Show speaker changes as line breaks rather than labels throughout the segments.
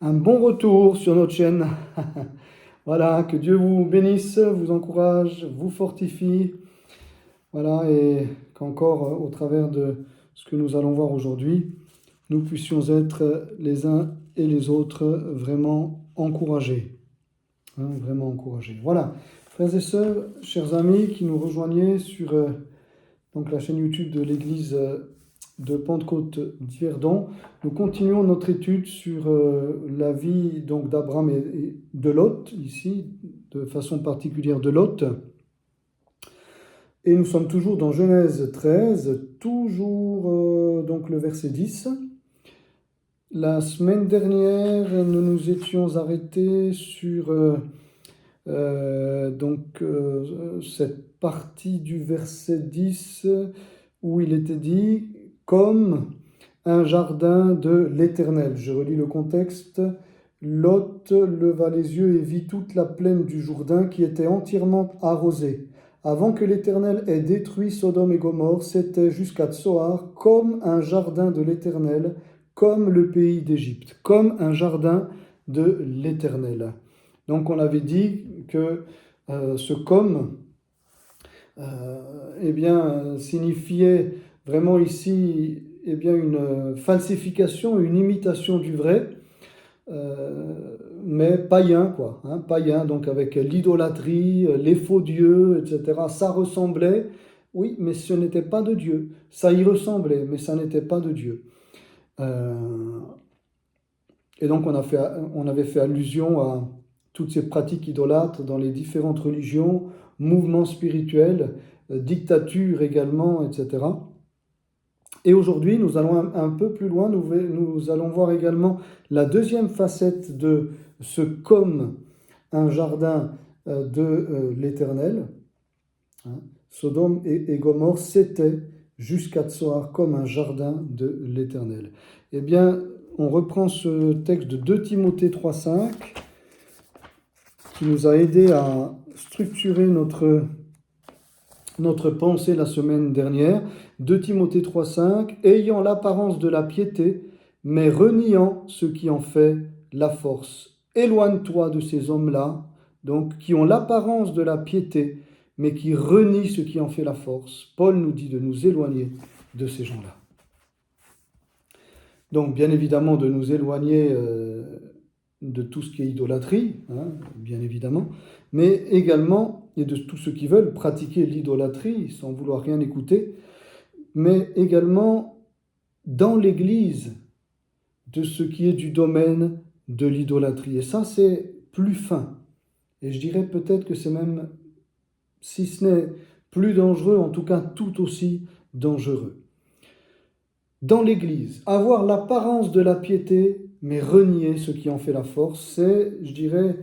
Un bon retour sur notre chaîne. Voilà, que Dieu vous bénisse, vous encourage, vous fortifie. Voilà, et qu'encore au travers de ce que nous allons voir aujourd'hui, nous puissions être les uns et les autres vraiment encouragés. Vraiment encouragés. Voilà, frères et sœurs, chers amis qui nous rejoignez sur donc la chaîne YouTube de l'église de Pentecôte d'Yverdon. Nous continuons notre étude sur la vie donc d'Abraham et de Lot, ici, de façon particulière de Lot. Et nous sommes toujours dans Genèse 13, toujours donc le verset 10. La semaine dernière, nous nous étions arrêtés sur cette partie du verset 10 où il était dit « comme un jardin de l'Éternel ». Je relis le contexte. Lot leva les yeux et vit toute la plaine du Jourdain qui était entièrement arrosée. Avant que l'Éternel ait détruit Sodome et Gomorrhe, c'était jusqu'à Tsoar comme un jardin de l'Éternel, comme le pays d'Égypte, comme un jardin de l'Éternel. Donc on avait dit que ce comme signifiait vraiment ici une falsification, une imitation du vrai, mais païen, quoi, païen, donc avec l'idolâtrie, les faux dieux, etc. Ça ressemblait, oui, mais ce n'était pas de Dieu. Ça y ressemblait, mais ça n'était pas de Dieu. Et donc on avait fait allusion à toutes ces pratiques idolâtres dans les différentes religions, mouvements spirituels, dictatures également, etc. Et aujourd'hui, nous allons un peu plus loin, nous allons voir également la deuxième facette de ce comme un jardin de l'Éternel. Sodome et Gomorrhe, c'était jusqu'à Tsoar comme un jardin de l'Éternel. Eh bien, on reprend ce texte de 2 Timothée 3,5 qui nous a aidé à structurer notre pensée la semaine dernière. 2 Timothée 3,5 « Ayant l'apparence de la piété, mais reniant ce qui en fait la force. Éloigne-toi de ces hommes-là, donc qui ont l'apparence de la piété, mais qui renient ce qui en fait la force. » Paul nous dit de nous éloigner de ces gens-là. Donc, bien évidemment, de nous éloigner de tout ce qui est idolâtrie, bien évidemment, mais également, et de tous ceux qui veulent pratiquer l'idolâtrie sans vouloir rien écouter, mais également dans l'Église de ce qui est du domaine de l'idolâtrie. Et ça, c'est plus fin. Et je dirais peut-être que c'est même, si ce n'est plus dangereux, en tout cas tout aussi dangereux. Dans l'Église, avoir l'apparence de la piété, mais renier ce qui en fait la force, c'est, je dirais,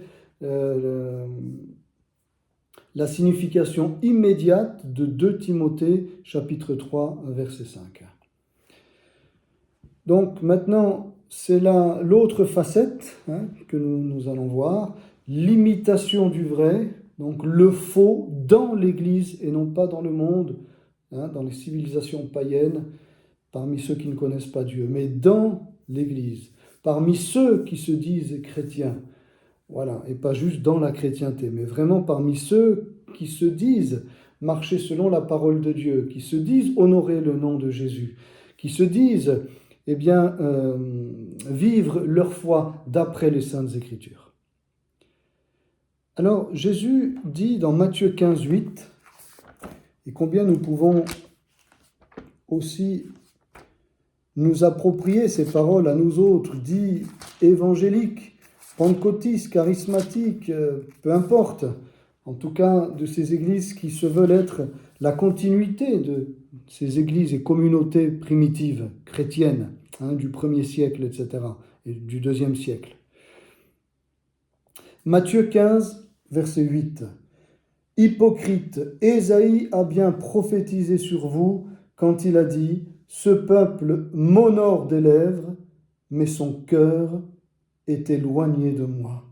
la signification immédiate de 2 Timothée, chapitre 3, verset 5. Donc maintenant, c'est là l'autre facette que nous allons voir, l'imitation du vrai, donc le faux dans l'Église et non pas dans le monde, dans les civilisations païennes, parmi ceux qui ne connaissent pas Dieu, mais dans l'Église, parmi ceux qui se disent chrétiens, voilà, et pas juste dans la chrétienté, mais vraiment parmi ceux qui se disent marcher selon la parole de Dieu, qui se disent honorer le nom de Jésus, qui se disent vivre leur foi d'après les Saintes Écritures. Alors Jésus dit dans Matthieu 15, 8, et combien nous pouvons aussi nous approprier ces paroles à nous autres, dits évangéliques, pentecôtistes, charismatiques, peu importe, en tout cas de ces églises qui se veulent être la continuité de ces églises et communautés primitives, chrétiennes, du 1er siècle, etc., et du 2e siècle. Matthieu 15, verset 8. « Hypocrite, Ésaïe a bien prophétisé sur vous quand il a dit « Ce peuple m'honore des lèvres, mais son cœur est éloigné de moi.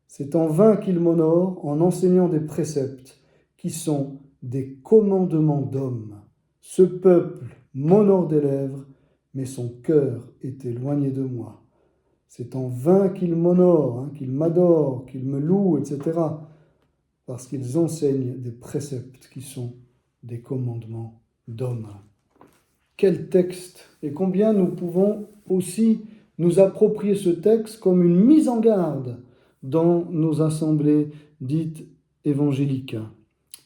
C'est en vain qu'il m'honore en enseignant des préceptes qui sont des commandements d'hommes. Ce peuple m'honore des lèvres, mais son cœur est éloigné de moi. » C'est en vain qu'ils m'honorent, qu'ils m'adorent, qu'ils me louent, etc. Parce qu'ils enseignent des préceptes qui sont des commandements d'hommes. Quel texte! Et combien nous pouvons aussi nous approprier ce texte comme une mise en garde dans nos assemblées dites évangéliques.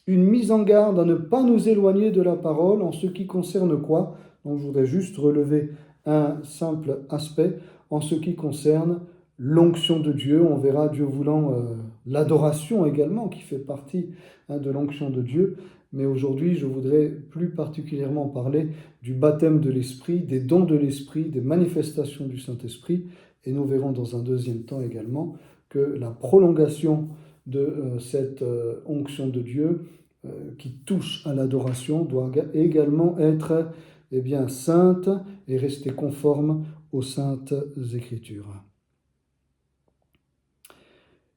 Une mise en garde à ne pas nous éloigner de la parole en ce qui concerne quoi? Donc je voudrais juste relever un simple aspect en ce qui concerne l'onction de Dieu. On verra, Dieu voulant, l'adoration également qui fait partie de l'onction de Dieu. Mais aujourd'hui, je voudrais plus particulièrement parler du baptême de l'Esprit, des dons de l'Esprit, des manifestations du Saint-Esprit. Et nous verrons dans un deuxième temps également que la prolongation de cette onction de Dieu qui touche à l'adoration doit également être sainte et rester conforme aux saintes Écritures.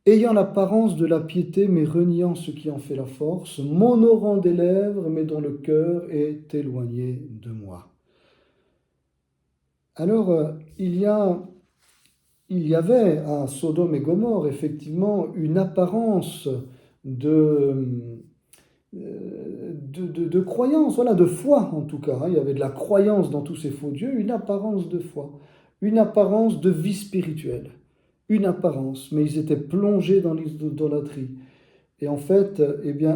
Ayant l'apparence de la piété, mais reniant ce qui en fait la force, m'honorant des lèvres, mais dont le cœur est éloigné de moi. Alors, il y avait à Sodome et Gomorrhe, effectivement, une apparence de croyance, voilà, de foi en tout cas. Il y avait de la croyance dans tous ces faux dieux, une apparence de foi, une apparence de vie spirituelle. Une apparence, mais ils étaient plongés dans l'idolâtrie. Et en fait,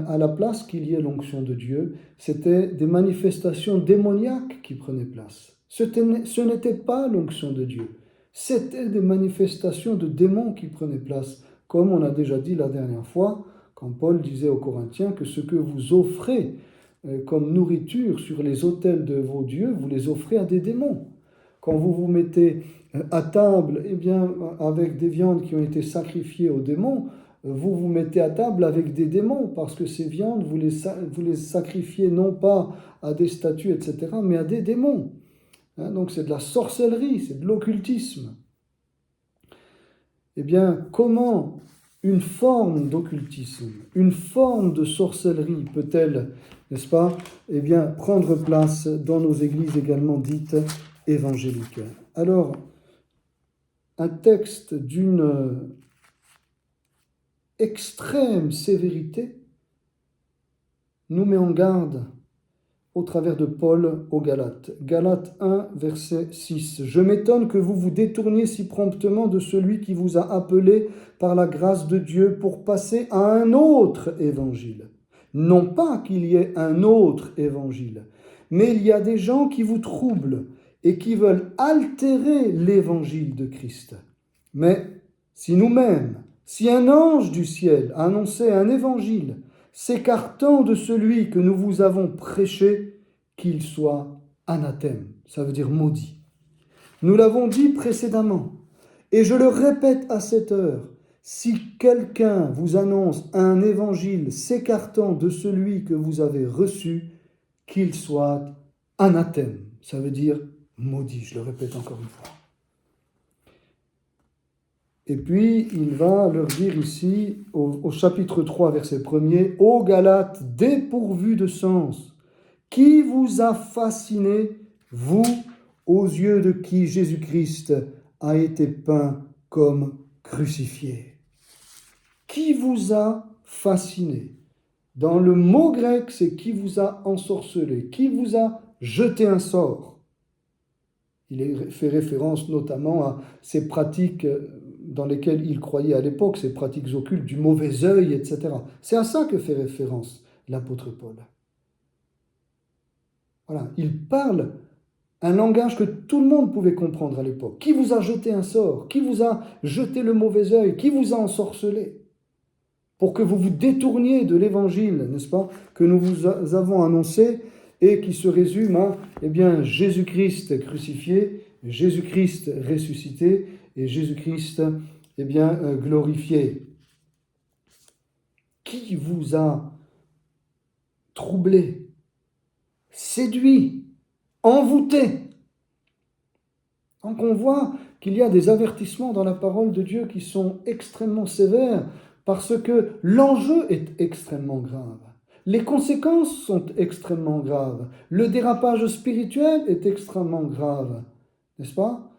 à la place qu'il y ait l'onction de Dieu, c'était des manifestations démoniaques qui prenaient place. Ce n'était pas l'onction de Dieu, c'était des manifestations de démons qui prenaient place, comme on a déjà dit la dernière fois, quand Paul disait aux Corinthiens que ce que vous offrez comme nourriture sur les autels de vos dieux, vous les offrez à des démons. Quand vous vous mettez à table, avec des viandes qui ont été sacrifiées aux démons, vous vous mettez à table avec des démons, parce que ces viandes, vous les sacrifiez non pas à des statues, etc., mais à des démons. Donc c'est de la sorcellerie, c'est de l'occultisme. Comment une forme d'occultisme, une forme de sorcellerie peut-elle, n'est-ce pas, prendre place dans nos églises également dites évangéliques? Alors, un texte d'une extrême sévérité nous met en garde au travers de Paul aux Galates. Galates 1, verset 6. « Je m'étonne que vous vous détourniez si promptement de celui qui vous a appelé par la grâce de Dieu pour passer à un autre évangile. Non pas qu'il y ait un autre évangile, mais il y a des gens qui vous troublent et qui veulent altérer l'évangile de Christ. Mais si nous-mêmes, si un ange du ciel annonçait un évangile s'écartant de celui que nous vous avons prêché, qu'il soit anathème, ça veut dire maudit. Nous l'avons dit précédemment, et je le répète à cette heure, si quelqu'un vous annonce un évangile s'écartant de celui que vous avez reçu, qu'il soit anathème, ça veut dire maudit, je le répète encore une fois. Et puis, il va leur dire ici, au chapitre 3, verset 1er, « Ô Galates, dépourvus de sens, qui vous a fasciné, vous, aux yeux de qui Jésus-Christ a été peint comme crucifié ?» Qui vous a fasciné? Dans le mot grec, c'est qui vous a ensorcelé, qui vous a jeté un sort. Il fait référence notamment à ces pratiques dans lesquelles il croyait à l'époque, ces pratiques occultes du mauvais œil, etc. C'est à ça que fait référence l'apôtre Paul. Voilà, il parle un langage que tout le monde pouvait comprendre à l'époque. Qui vous a jeté un sort? Qui vous a jeté le mauvais œil? Qui vous a ensorcelé? Pour que vous vous détourniez de l'évangile, n'est-ce pas, que nous vous avons annoncé et qui se résume à, Jésus-Christ crucifié, Jésus-Christ ressuscité et Jésus-Christ, glorifié. Qui vous a troublé, séduit, envoûté? Donc on voit qu'il y a des avertissements dans la parole de Dieu qui sont extrêmement sévères parce que l'enjeu est extrêmement grave. Les conséquences sont extrêmement graves. Le dérapage spirituel est extrêmement grave, n'est-ce pas?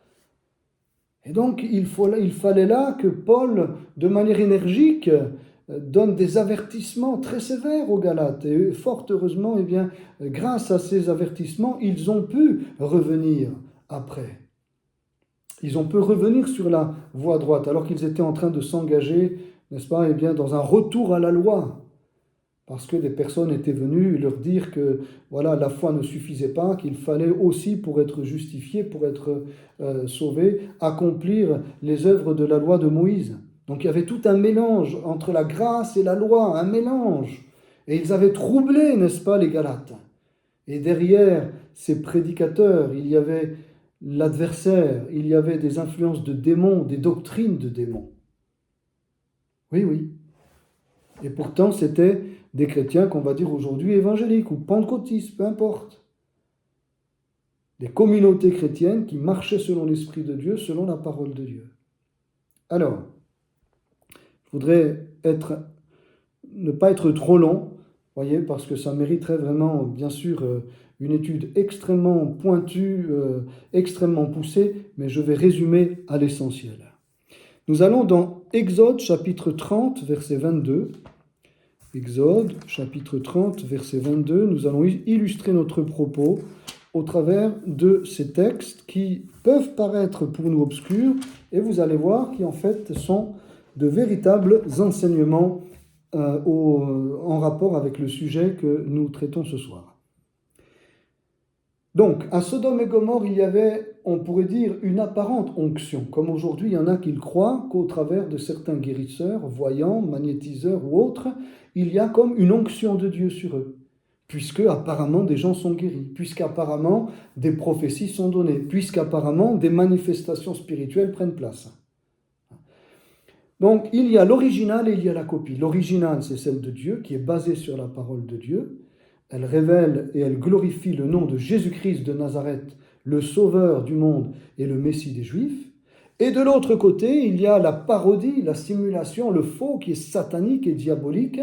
Et donc, il fallait là que Paul, de manière énergique, donne des avertissements très sévères aux Galates. Et fort heureusement, eh bien, grâce à ces avertissements, ils ont pu revenir après. Ils ont pu revenir sur la voie droite, alors qu'ils étaient en train de s'engager, n'est-ce pas, eh bien, dans un retour à la loi. Parce que des personnes étaient venues leur dire que voilà, la foi ne suffisait pas, qu'il fallait aussi, pour être justifié, pour être sauvé, accomplir les œuvres de la loi de Moïse. Donc il y avait tout un mélange entre la grâce et la loi, un mélange. Et ils avaient troublé, n'est-ce pas, les Galates. Et derrière ces prédicateurs, il y avait l'adversaire, il y avait des influences de démons, des doctrines de démons. Oui, oui. Et pourtant, c'était des chrétiens qu'on va dire aujourd'hui évangéliques ou pentecôtistes, peu importe. Des communautés chrétiennes qui marchaient selon l'Esprit de Dieu, selon la parole de Dieu. Alors, je voudrais ne pas être trop long, voyez, parce que ça mériterait vraiment, bien sûr, une étude extrêmement pointue, extrêmement poussée, mais je vais résumer à l'essentiel. Nous allons dans Exode chapitre 30, verset 22. Exode, chapitre 30, verset 22, nous allons illustrer notre propos au travers de ces textes qui peuvent paraître pour nous obscurs, et vous allez voir qui en fait sont de véritables enseignements en rapport avec le sujet que nous traitons ce soir. Donc, à Sodome et Gomorrhe, il y avait, on pourrait dire, une apparente onction. Comme aujourd'hui, il y en a qui croient qu'au travers de certains guérisseurs, voyants, magnétiseurs ou autres, il y a comme une onction de Dieu sur eux. Puisque apparemment des gens sont guéris, puisqu'apparemment des prophéties sont données, puisqu'apparemment des manifestations spirituelles prennent place. Donc, il y a l'original et il y a la copie. L'original, c'est celle de Dieu, qui est basée sur la parole de Dieu. Elle révèle et elle glorifie le nom de Jésus-Christ de Nazareth, le Sauveur du monde et le Messie des Juifs. Et de l'autre côté, il y a la parodie, la simulation, le faux qui est satanique et diabolique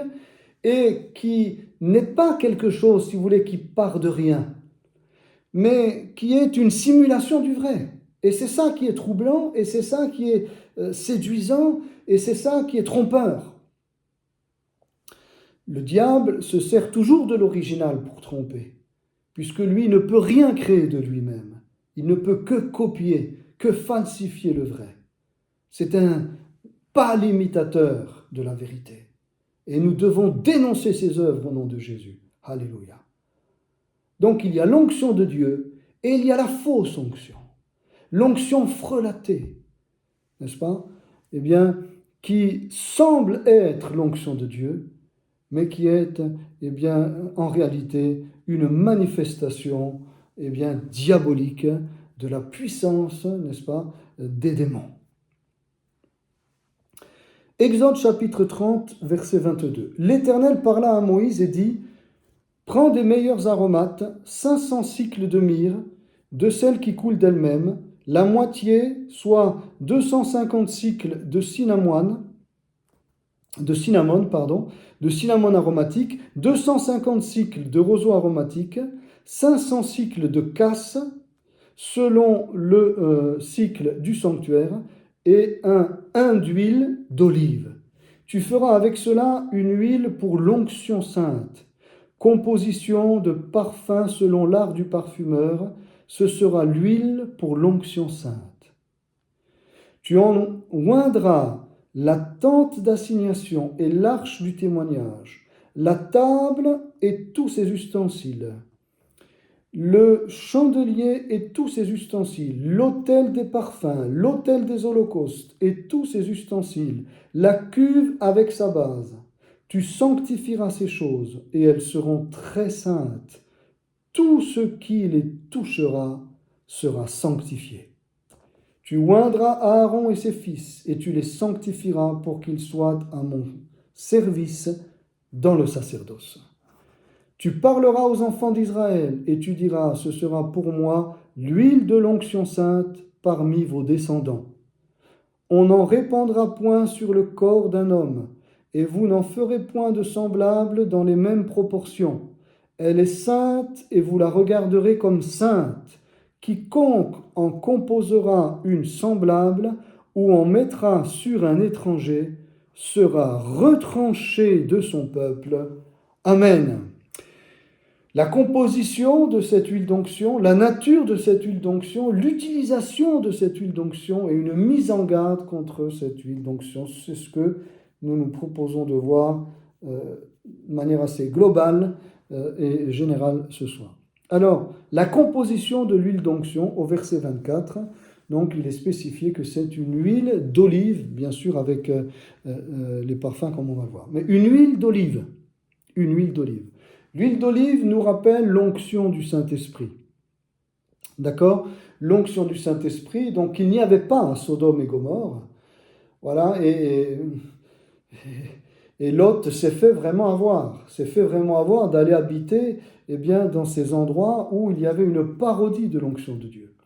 et qui n'est pas quelque chose, si vous voulez, qui part de rien, mais qui est une simulation du vrai. Et c'est ça qui est troublant, et c'est ça qui est séduisant, et c'est ça qui est trompeur. Le diable se sert toujours de l'original pour tromper, puisque lui ne peut rien créer de lui-même. Il ne peut que copier, que falsifier le vrai. C'est un pâle imitateur de la vérité. Et nous devons dénoncer ses œuvres au nom de Jésus. Alléluia. Donc il y a l'onction de Dieu et il y a la fausse onction. L'onction frelatée, n'est-ce pas? Eh bien, qui semble être l'onction de Dieu, mais qui est, eh bien, en réalité, une manifestation, eh bien, diabolique de la puissance, n'est-ce pas, des démons. Exode chapitre 30, verset 22. L'Éternel parla à Moïse et dit : prends des meilleurs aromates, 500 cycles de myrrhe, de celles qui coulent d'elles-mêmes, la moitié, soit 250 cycles de cinnamon aromatique, 250 cycles de roseau aromatique, 500 cycles de casse, selon le cycle du sanctuaire, et un d'huile d'olive. Tu feras avec cela une huile pour l'onction sainte. Composition de parfum selon l'art du parfumeur, ce sera l'huile pour l'onction sainte. Tu en oindras la tente d'assignation et l'arche du témoignage, la table et tous ses ustensiles, le chandelier et tous ses ustensiles, l'autel des parfums, l'autel des holocaustes et tous ses ustensiles, la cuve avec sa base. Tu sanctifieras ces choses et elles seront très saintes. Tout ce qui les touchera sera sanctifié. Tu oindras Aaron et ses fils, et tu les sanctifieras pour qu'ils soient à mon service dans le sacerdoce. Tu parleras aux enfants d'Israël, et tu diras : ce sera pour moi l'huile de l'onction sainte parmi vos descendants. On n'en répandra point sur le corps d'un homme, et vous n'en ferez point de semblable dans les mêmes proportions. Elle est sainte, et vous la regarderez comme sainte, Quiconque en composera une semblable ou en mettra sur un étranger sera retranché de son peuple. Amen. La composition de cette huile d'onction, la nature de cette huile d'onction, l'utilisation de cette huile d'onction et une mise en garde contre cette huile d'onction, c'est ce que nous nous proposons de voir de manière assez globale et générale ce soir. Alors, la composition de l'huile d'onction au verset 24, donc il est spécifié que c'est une huile d'olive, bien sûr avec les parfums comme on va le voir, mais une huile d'olive, une huile d'olive. L'huile d'olive nous rappelle l'onction du Saint-Esprit. D'accord? L'onction du Saint-Esprit, donc il n'y avait pas à Sodome et Gomorrhe. Voilà, et Lot s'est fait vraiment avoir d'aller habiter dans ces endroits où il y avait une parodie de l'onction de Dieu.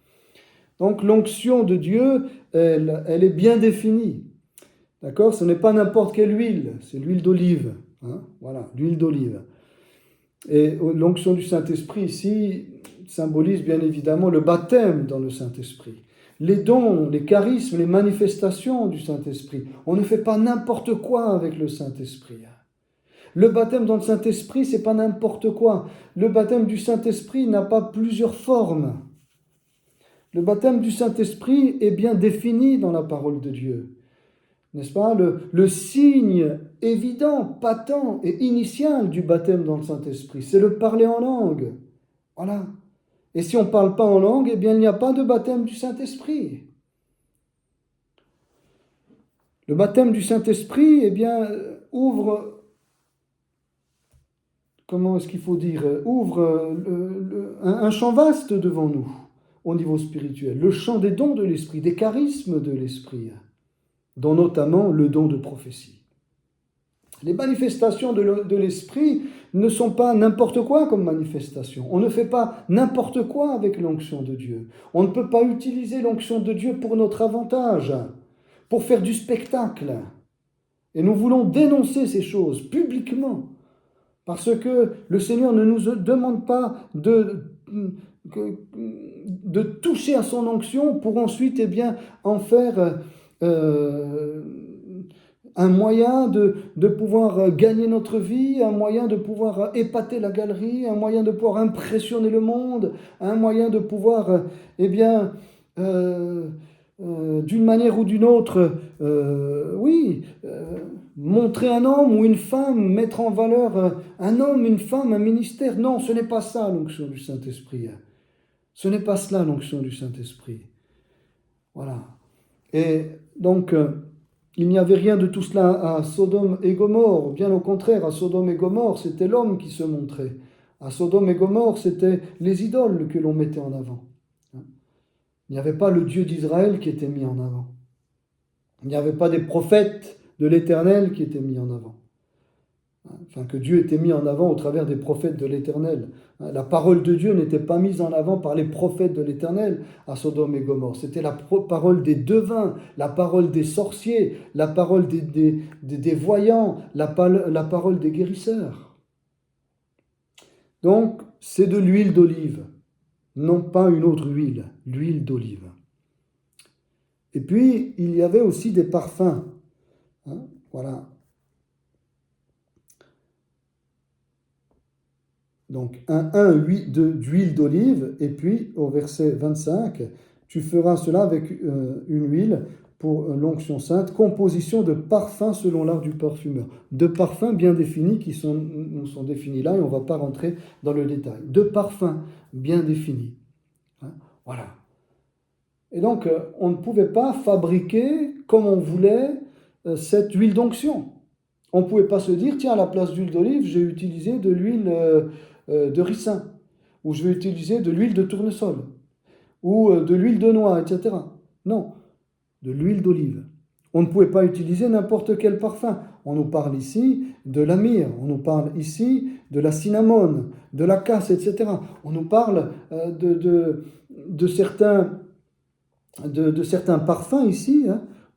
Donc l'onction de Dieu, elle est bien définie. D'accord? Ce n'est pas n'importe quelle huile, c'est l'huile d'olive. Hein? Voilà, l'huile d'olive. Et l'onction du Saint-Esprit ici symbolise bien évidemment le baptême dans le Saint-Esprit. Les dons, les charismes, les manifestations du Saint-Esprit. On ne fait pas n'importe quoi avec le Saint-Esprit. Le baptême dans le Saint-Esprit, c'est pas n'importe quoi. Le baptême du Saint-Esprit n'a pas plusieurs formes. Le baptême du Saint-Esprit est bien défini dans la parole de Dieu. N'est-ce pas? Le signe évident, patent et initial du baptême dans le Saint-Esprit, c'est le parler en langue. Voilà. Et si on ne parle pas en langue, il n'y a pas de baptême du Saint-Esprit. Le baptême du Saint-Esprit, ouvre, comment est-ce qu'il faut dire, ouvre un champ vaste devant nous au niveau spirituel. Le champ des dons de l'Esprit, des charismes de l'Esprit, dont notamment le don de prophétie. Les manifestations de l'Esprit ne sont pas n'importe quoi comme manifestation. On ne fait pas n'importe quoi avec l'onction de Dieu. On ne peut pas utiliser l'onction de Dieu pour notre avantage, pour faire du spectacle. Et nous voulons dénoncer ces choses publiquement, parce que le Seigneur ne nous demande pas de toucher à son onction pour ensuite en faire un moyen de pouvoir gagner notre vie, un moyen de pouvoir épater la galerie, un moyen de pouvoir impressionner le monde, un moyen de pouvoir, d'une manière ou d'une autre, montrer un homme ou une femme, mettre en valeur un homme, une femme, un ministère. Non, ce n'est pas ça l'onction du Saint-Esprit. Ce n'est pas cela l'onction du Saint-Esprit. Voilà. Et donc, il n'y avait rien de tout cela à Sodome et Gomorrhe. Bien au contraire, à Sodome et Gomorrhe, c'était l'homme qui se montrait. À Sodome et Gomorrhe, c'était les idoles que l'on mettait en avant. Il n'y avait pas le Dieu d'Israël qui était mis en avant. Il n'y avait pas des prophètes de l'Éternel qui étaient mis en avant. Enfin, que Dieu était mis en avant au travers des prophètes de l'Éternel. La parole de Dieu n'était pas mise en avant par les prophètes de l'Éternel à Sodome et Gomorrhe. C'était la parole des devins, la parole des sorciers, la parole des voyants, la parole des guérisseurs. Donc, c'est de l'huile d'olive, non pas une autre huile, l'huile d'olive. Et puis, il y avait aussi des parfums. Voilà. Donc, d'huile d'olive, et puis au verset 25, tu feras cela avec une huile pour l'onction sainte, composition de parfums selon l'art du parfumeur. De parfums bien définis qui nous sont définis là, et on ne va pas rentrer dans le détail. De parfums bien définis. Voilà. Et donc, on ne pouvait pas fabriquer comme on voulait cette huile d'onction. On ne pouvait pas se dire, tiens, à la place d'huile d'olive, j'ai utilisé de l'huile de ricin, ou je vais utiliser de l'huile de tournesol, ou de l'huile de noix, etc. Non, de l'huile d'olive. On ne pouvait pas utiliser n'importe quel parfum. On nous parle ici de la myrrhe, on nous parle ici de la cinnamone, de la casse, etc. On nous parle de certains parfums ici,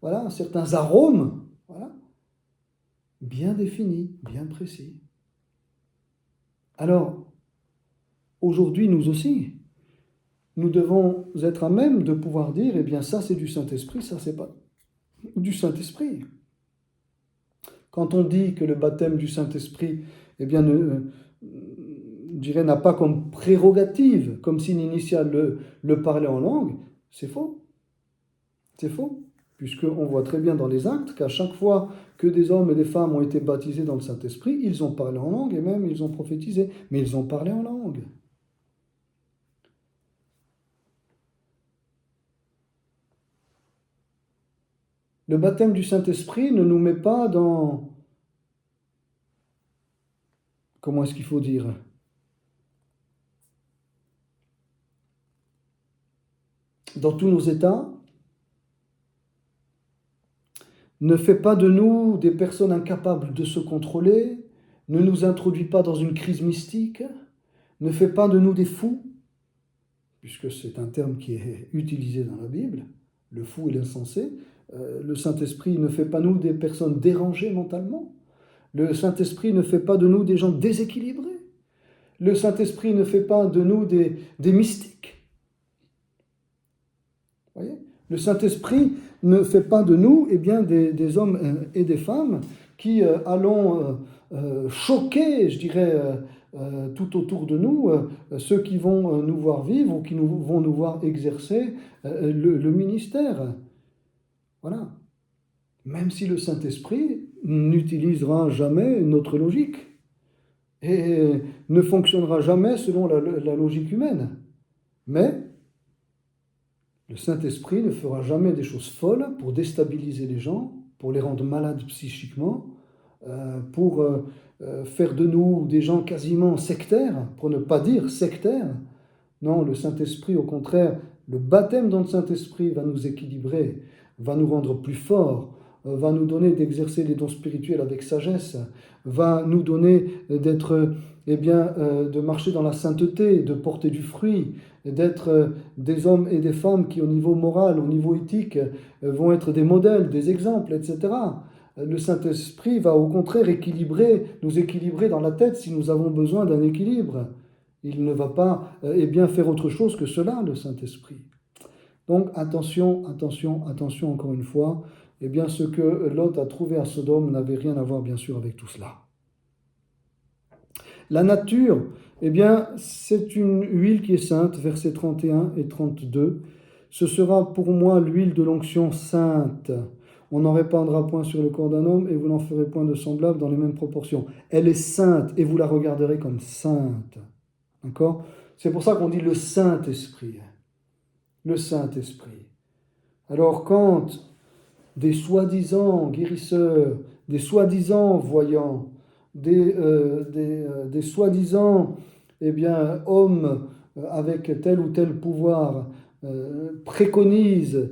voilà, certains arômes, voilà, bien définis, bien précis. Alors, aujourd'hui, nous aussi, nous devons être à même de pouvoir dire, eh bien ça c'est du Saint-Esprit, ça c'est pas du Saint-Esprit. Quand on dit que le baptême du Saint-Esprit, eh bien, je dirais, n'a pas comme prérogative, comme signe initial, le parler en langue, c'est faux. C'est faux, puisqu'on voit très bien dans les actes qu'à chaque fois que des hommes et des femmes ont été baptisés dans le Saint-Esprit, ils ont parlé en langue et même ils ont prophétisé, mais ils ont parlé en langue. Le baptême du Saint-Esprit ne nous met pas dans... Comment est-ce qu'il faut dire ? Dans tous nos états, ne fait pas de nous des personnes incapables de se contrôler, ne nous introduit pas dans une crise mystique, ne fait pas de nous des fous, puisque c'est un terme qui est utilisé dans la Bible, le fou et l'insensé. Le Saint-Esprit ne fait pas de nous des personnes dérangées mentalement. Le Saint-Esprit ne fait pas de nous des gens déséquilibrés. Le Saint-Esprit ne fait pas de nous des mystiques. Vous voyez ? Le Saint-Esprit ne fait pas de nous des hommes et des femmes qui allons choquer, je dirais, tout autour de nous, ceux qui vont nous voir vivre ou qui vont nous voir exercer le ministère. Voilà. Même si le Saint-Esprit n'utilisera jamais notre logique et ne fonctionnera jamais selon la logique humaine. Mais le Saint-Esprit ne fera jamais des choses folles pour déstabiliser les gens, pour les rendre malades psychiquement, pour faire de nous des gens quasiment sectaires, pour ne pas dire sectaires. Non, le Saint-Esprit, au contraire, le baptême dans le Saint-Esprit va nous équilibrer, va nous rendre plus forts, va nous donner d'exercer les dons spirituels avec sagesse, va nous donner d'être, de marcher dans la sainteté, de porter du fruit, d'être des hommes et des femmes qui, au niveau moral, au niveau éthique, vont être des modèles, des exemples, etc. Le Saint-Esprit va au contraire nous équilibrer dans la tête si nous avons besoin d'un équilibre. Il ne va pas faire autre chose que cela, le Saint-Esprit. Donc attention, encore une fois, ce que Lot a trouvé à Sodome n'avait rien à voir, bien sûr, avec tout cela. La nature, c'est une huile qui est sainte, versets 31 et 32. Ce sera pour moi l'huile de l'onction sainte. On n'en répandra point sur le corps d'un homme et vous n'en ferez point de semblable dans les mêmes proportions. Elle est sainte et vous la regarderez comme sainte. D'accord ? C'est pour ça qu'on dit le Saint-Esprit. Le Saint-Esprit. Alors quand des soi-disant guérisseurs, des soi-disant voyants, des soi-disant hommes avec tel ou tel pouvoir préconisent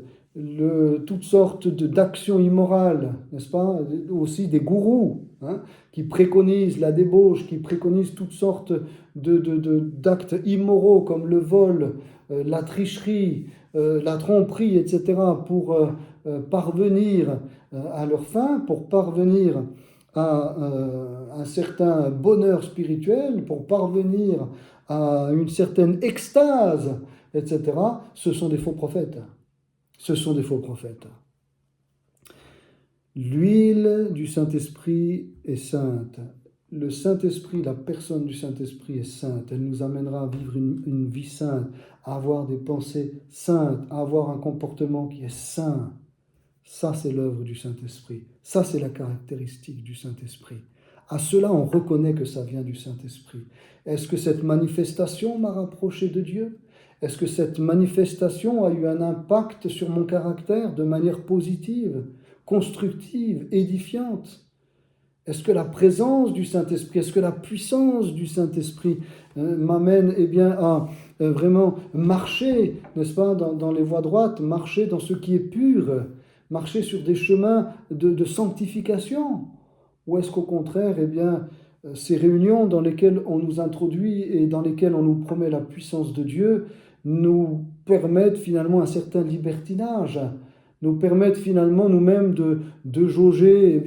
toutes sortes d'actions immorales, n'est-ce pas ? Aussi des gourous qui préconisent la débauche, qui préconisent toutes sortes d'actes immoraux comme le vol, la tricherie, la tromperie, etc. pour parvenir à leur fin, pour parvenir à un certain bonheur spirituel, pour parvenir à une certaine extase, etc. Ce sont des faux prophètes. Ce sont des faux prophètes. L'huile du Saint-Esprit est sainte. Le Saint-Esprit, la personne du Saint-Esprit est sainte. Elle nous amènera à vivre une vie sainte, à avoir des pensées saintes, à avoir un comportement qui est saint. Ça, c'est l'œuvre du Saint-Esprit. Ça, c'est la caractéristique du Saint-Esprit. À cela, on reconnaît que ça vient du Saint-Esprit. Est-ce que cette manifestation m'a rapproché de Dieu ? Est-ce que cette manifestation a eu un impact sur mon caractère de manière positive, constructive, édifiante ? Est-ce que la présence du Saint-Esprit, est-ce que la puissance du Saint-Esprit m'amène à vraiment marcher, n'est-ce pas, dans les voies droites, marcher dans ce qui est pur, marcher sur des chemins de sanctification ? Ou est-ce qu'au contraire, ces réunions dans lesquelles on nous introduit et dans lesquelles on nous promet la puissance de Dieu nous permettent finalement un certain libertinage, nous permettre finalement nous-mêmes de jauger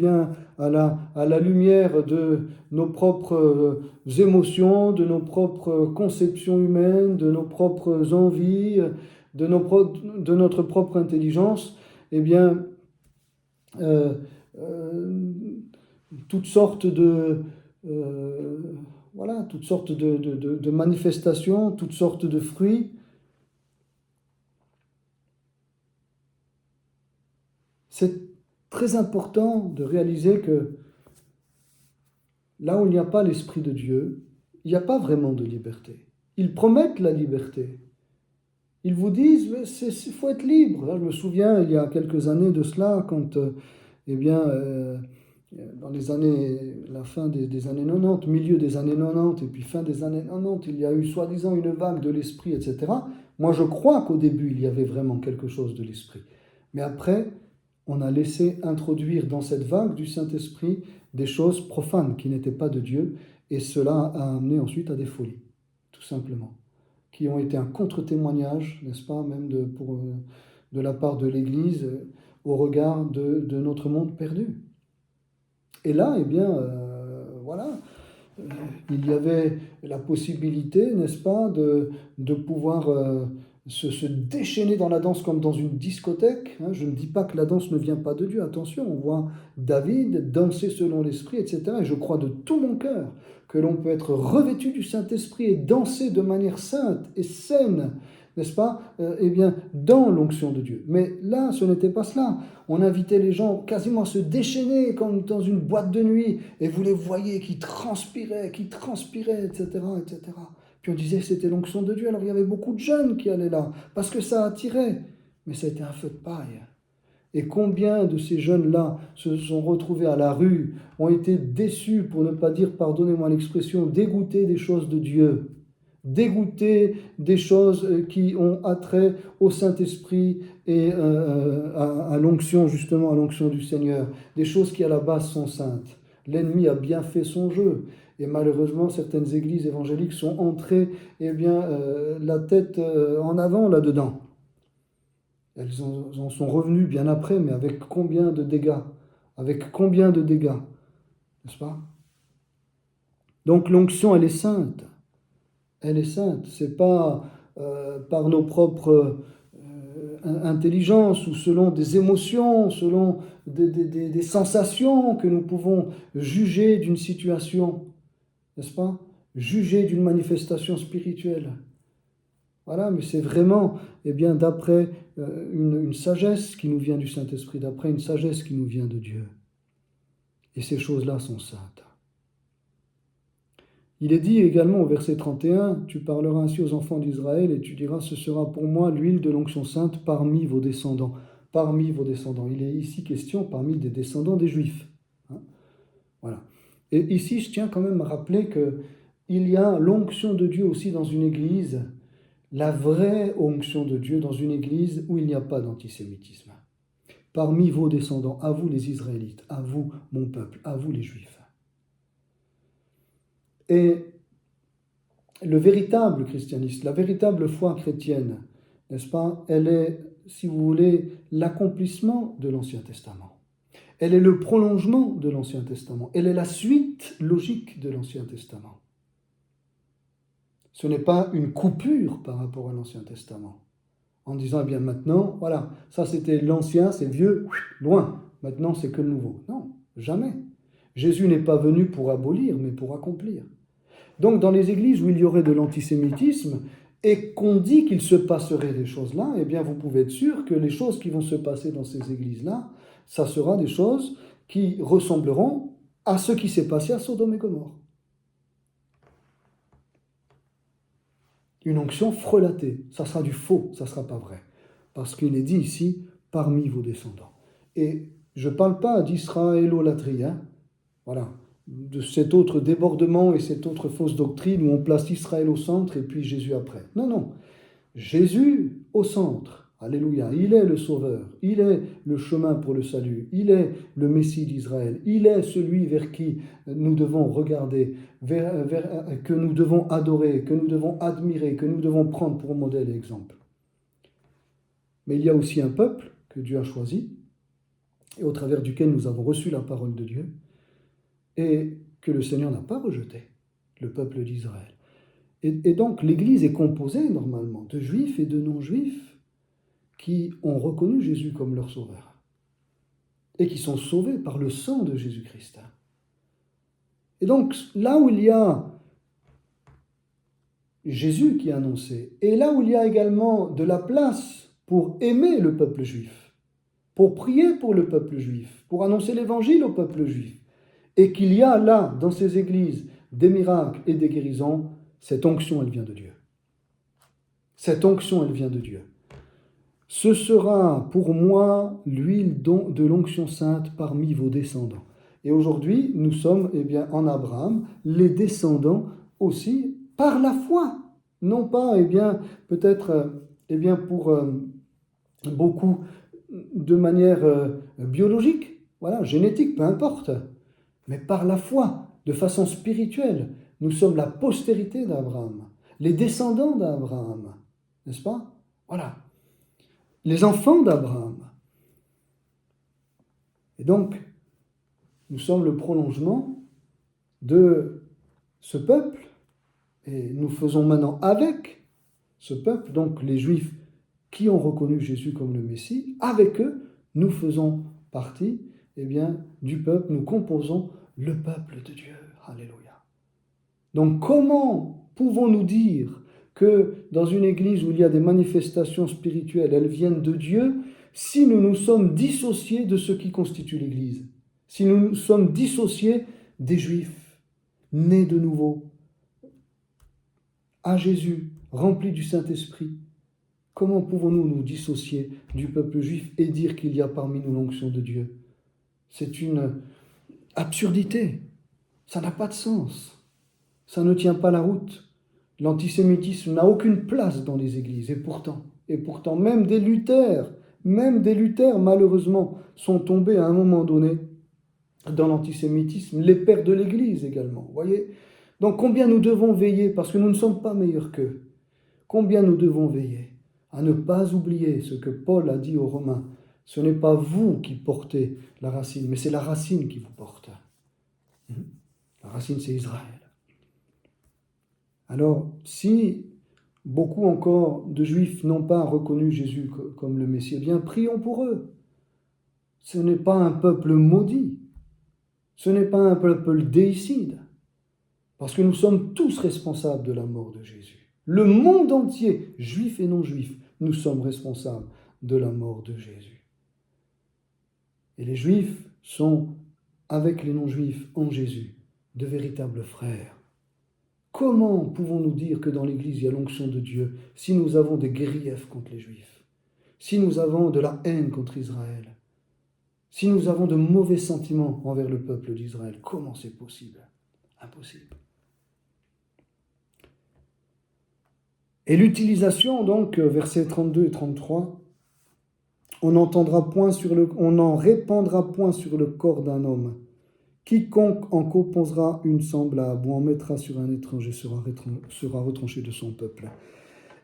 à la lumière de nos propres émotions, de nos propres conceptions humaines, de nos propres envies, de notre propre intelligence, euh, euh, toutes sortes toutes sortes de manifestations, toutes sortes de fruits. C'est très important de réaliser que là où il n'y a pas l'Esprit de Dieu, il n'y a pas vraiment de liberté. Ils promettent la liberté. Ils vous disent, mais il faut être libre. Là, je me souviens, il y a quelques années de cela, quand, dans les années, la fin des années 90, milieu des années 90 et puis fin des années 90, il y a eu soi-disant une vague de l'esprit, etc. Moi, je crois qu'au début, il y avait vraiment quelque chose de l'esprit. Mais après, on a laissé introduire dans cette vague du Saint-Esprit des choses profanes qui n'étaient pas de Dieu, et cela a amené ensuite à des folies, tout simplement, qui ont été un contre-témoignage, n'est-ce pas, même de la part de l'Église au regard de notre monde perdu. Et là, il y avait la possibilité, n'est-ce pas, de pouvoir se déchaîner dans la danse comme dans une discothèque. Je ne dis pas que la danse ne vient pas de Dieu, attention, on voit David danser selon l'Esprit, etc. Et je crois de tout mon cœur que l'on peut être revêtu du Saint-Esprit et danser de manière sainte et saine, n'est-ce pas, dans l'onction de Dieu. Mais là, ce n'était pas cela. On invitait les gens quasiment à se déchaîner comme dans une boîte de nuit, et vous les voyez qui transpiraient, etc., etc. Puis on disait que c'était l'onction de Dieu. Alors il y avait beaucoup de jeunes qui allaient là, parce que ça attirait. Mais ça a été un feu de paille. Et combien de ces jeunes-là se sont retrouvés à la rue, ont été déçus, pour ne pas dire, pardonnez-moi l'expression, dégoûtés des choses de Dieu, dégoûtés des choses qui ont attrait au Saint-Esprit et à l'onction, justement, à l'onction du Seigneur, des choses qui à la base sont saintes. L'ennemi a bien fait son jeu. Et malheureusement, certaines églises évangéliques sont entrées la tête en avant là-dedans. Elles en sont revenues bien après, mais avec combien de dégâts? Avec combien de dégâts? N'est-ce pas? Donc l'onction, elle est sainte. Elle est sainte. C'est pas par nos propres intelligences ou selon des émotions, selon des sensations que nous pouvons juger d'une situation. N'est-ce pas? Juger d'une manifestation spirituelle. Voilà, mais c'est vraiment, d'après une sagesse qui nous vient du Saint-Esprit, d'après une sagesse qui nous vient de Dieu. Et ces choses-là sont saintes. Il est dit également au verset 31, « Tu parleras ainsi aux enfants d'Israël et tu diras, ce sera pour moi l'huile de l'onction sainte parmi vos descendants. » Parmi vos descendants. Il est ici question parmi des descendants des Juifs. Voilà. Et ici, je tiens quand même à rappeler qu'il y a l'onction de Dieu aussi dans une église, la vraie onction de Dieu dans une église où il n'y a pas d'antisémitisme. Parmi vos descendants, à vous les Israélites, à vous mon peuple, à vous les Juifs. Et le véritable christianisme, la véritable foi chrétienne, n'est-ce pas, elle est, si vous voulez, l'accomplissement de l'Ancien Testament. Elle est le prolongement de l'Ancien Testament. Elle est la suite logique de l'Ancien Testament. Ce n'est pas une coupure par rapport à l'Ancien Testament. En disant, maintenant, voilà, ça c'était l'Ancien, c'est vieux, loin. Maintenant, c'est que le Nouveau. Non, jamais. Jésus n'est pas venu pour abolir, mais pour accomplir. Donc, dans les églises où il y aurait de l'antisémitisme et qu'on dit qu'il se passerait des choses là, vous pouvez être sûr que les choses qui vont se passer dans ces églises-là, ça sera des choses qui ressembleront à ce qui s'est passé à Sodome et Gomorrhe. Une onction frelatée, ça sera du faux, ça ne sera pas vrai. Parce qu'il est dit ici, parmi vos descendants. Et je ne parle pas d'israélolatrie, voilà, de cet autre débordement et cette autre fausse doctrine où on place Israël au centre et puis Jésus après. Non, Jésus au centre. Alléluia, il est le Sauveur, il est le chemin pour le salut, il est le Messie d'Israël, il est celui vers qui nous devons regarder, que nous devons adorer, que nous devons admirer, que nous devons prendre pour modèle et exemple. Mais il y a aussi un peuple que Dieu a choisi et au travers duquel nous avons reçu la parole de Dieu et que le Seigneur n'a pas rejeté, le peuple d'Israël. Et donc l'Église est composée normalement de juifs et de non-juifs qui ont reconnu Jésus comme leur sauveur et qui sont sauvés par le sang de Jésus-Christ. Et donc là où il y a Jésus qui est annoncé, et là où il y a également de la place pour aimer le peuple juif, pour prier pour le peuple juif, pour annoncer l'évangile au peuple juif, et qu'il y a là, dans ces églises, des miracles et des guérisons, cette onction, elle vient de Dieu. Cette onction, elle vient de Dieu. Ce sera pour moi l'huile de l'onction sainte parmi vos descendants. Et aujourd'hui, nous sommes en Abraham, les descendants aussi par la foi. Non pas peut-être pour beaucoup de manière biologique, voilà, génétique, peu importe, mais par la foi, de façon spirituelle. Nous sommes la postérité d'Abraham, les descendants d'Abraham, n'est-ce pas? Voilà, les enfants d'Abraham. Et donc, nous sommes le prolongement de ce peuple, et nous faisons maintenant avec ce peuple, donc les Juifs qui ont reconnu Jésus comme le Messie, avec eux, nous faisons partie du peuple, nous composons le peuple de Dieu. Alléluia. Donc comment pouvons-nous dire que dans une église où il y a des manifestations spirituelles, elles viennent de Dieu, si nous nous sommes dissociés de ce qui constitue l'église, si nous nous sommes dissociés des Juifs, nés de nouveau, à Jésus, remplis du Saint-Esprit, comment pouvons-nous nous dissocier du peuple juif et dire qu'il y a parmi nous l'onction de Dieu? C'est une absurdité, ça n'a pas de sens, ça ne tient pas la route. L'antisémitisme n'a aucune place dans les églises, et pourtant, même des Luthers, malheureusement, sont tombés à un moment donné dans l'antisémitisme, les pères de l'église également, voyez. Donc combien nous devons veiller, parce que nous ne sommes pas meilleurs qu'eux, combien nous devons veiller à ne pas oublier ce que Paul a dit aux Romains. Ce n'est pas vous qui portez la racine, mais c'est la racine qui vous porte. La racine, c'est Israël. Alors, si beaucoup encore de Juifs n'ont pas reconnu Jésus comme le Messie, eh bien, prions pour eux. Ce n'est pas un peuple maudit. Ce n'est pas un peuple déicide. Parce que nous sommes tous responsables de la mort de Jésus. Le monde entier, juif et non juif, nous sommes responsables de la mort de Jésus. Et les juifs sont, avec les non-juifs en Jésus, de véritables frères. Comment pouvons-nous dire que dans l'Église il y a l'onction de Dieu si nous avons des griefs contre les juifs, si nous avons de la haine contre Israël, si nous avons de mauvais sentiments envers le peuple d'Israël? Comment c'est possible? Impossible. Et l'utilisation, donc, versets 32 et 33, on n'en répandra point sur le corps d'un homme. Quiconque en composera une semblable ou en mettra sur un étranger sera retranché de son peuple.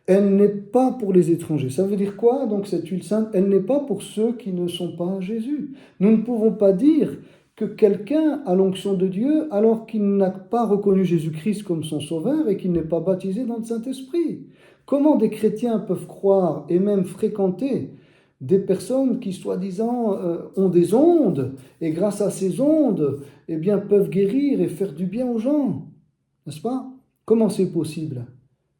Elle n'est pas pour les étrangers. Ça veut dire quoi, donc, cette huile sainte? Elle n'est pas pour ceux qui ne sont pas Jésus. Nous ne pouvons pas dire que quelqu'un a l'onction de Dieu alors qu'il n'a pas reconnu Jésus-Christ comme son sauveur et qu'il n'est pas baptisé dans le Saint-Esprit. Comment des chrétiens peuvent croire et même fréquenter des personnes qui, soi-disant, ont des ondes et grâce à ces ondes, peuvent guérir et faire du bien aux gens? N'est-ce pas? Comment c'est possible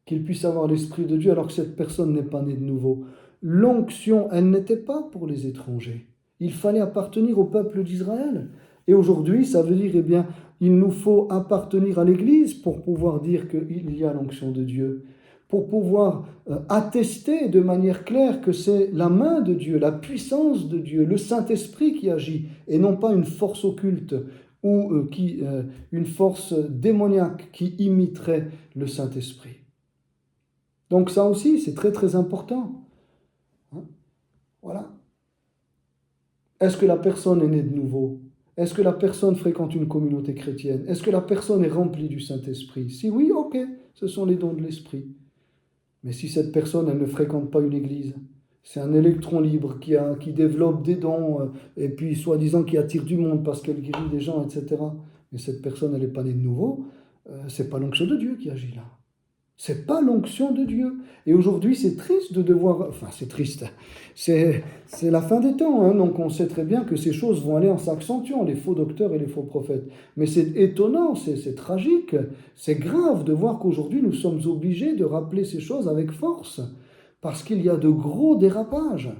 qu'il puisse avoir l'Esprit de Dieu alors que cette personne n'est pas née de nouveau? L'onction, elle n'était pas pour les étrangers. Il fallait appartenir au peuple d'Israël. Et aujourd'hui, ça veut dire, il nous faut appartenir à l'Église pour pouvoir dire qu'il y a l'onction de Dieu, pour pouvoir attester de manière claire que c'est la main de Dieu, la puissance de Dieu, le Saint-Esprit qui agit, et non pas une force occulte ou une force démoniaque qui imiterait le Saint-Esprit. Donc ça aussi, c'est très très important. Voilà. Est-ce que la personne est née de nouveau? Est-ce que la personne fréquente une communauté chrétienne? Est-ce que la personne est remplie du Saint-Esprit? Si oui, ok, ce sont les dons de l'Esprit. Mais si cette personne, elle ne fréquente pas une église, C'est un électron libre qui développe des dons et puis soi-disant qui attire du monde parce qu'elle guérit des gens, etc. Mais cette personne, elle n'est pas née de nouveau. C'est pas l'onction de Dieu qui agit là. C'est pas l'onction de Dieu. Et aujourd'hui, c'est triste de devoir... Enfin, c'est triste. C'est la fin des temps. Hein, donc on sait très bien que ces choses vont aller en s'accentuant, les faux docteurs et les faux prophètes. Mais c'est étonnant, c'est tragique, c'est grave de voir qu'aujourd'hui, nous sommes obligés de rappeler ces choses avec force. Parce qu'il y a de gros dérapages.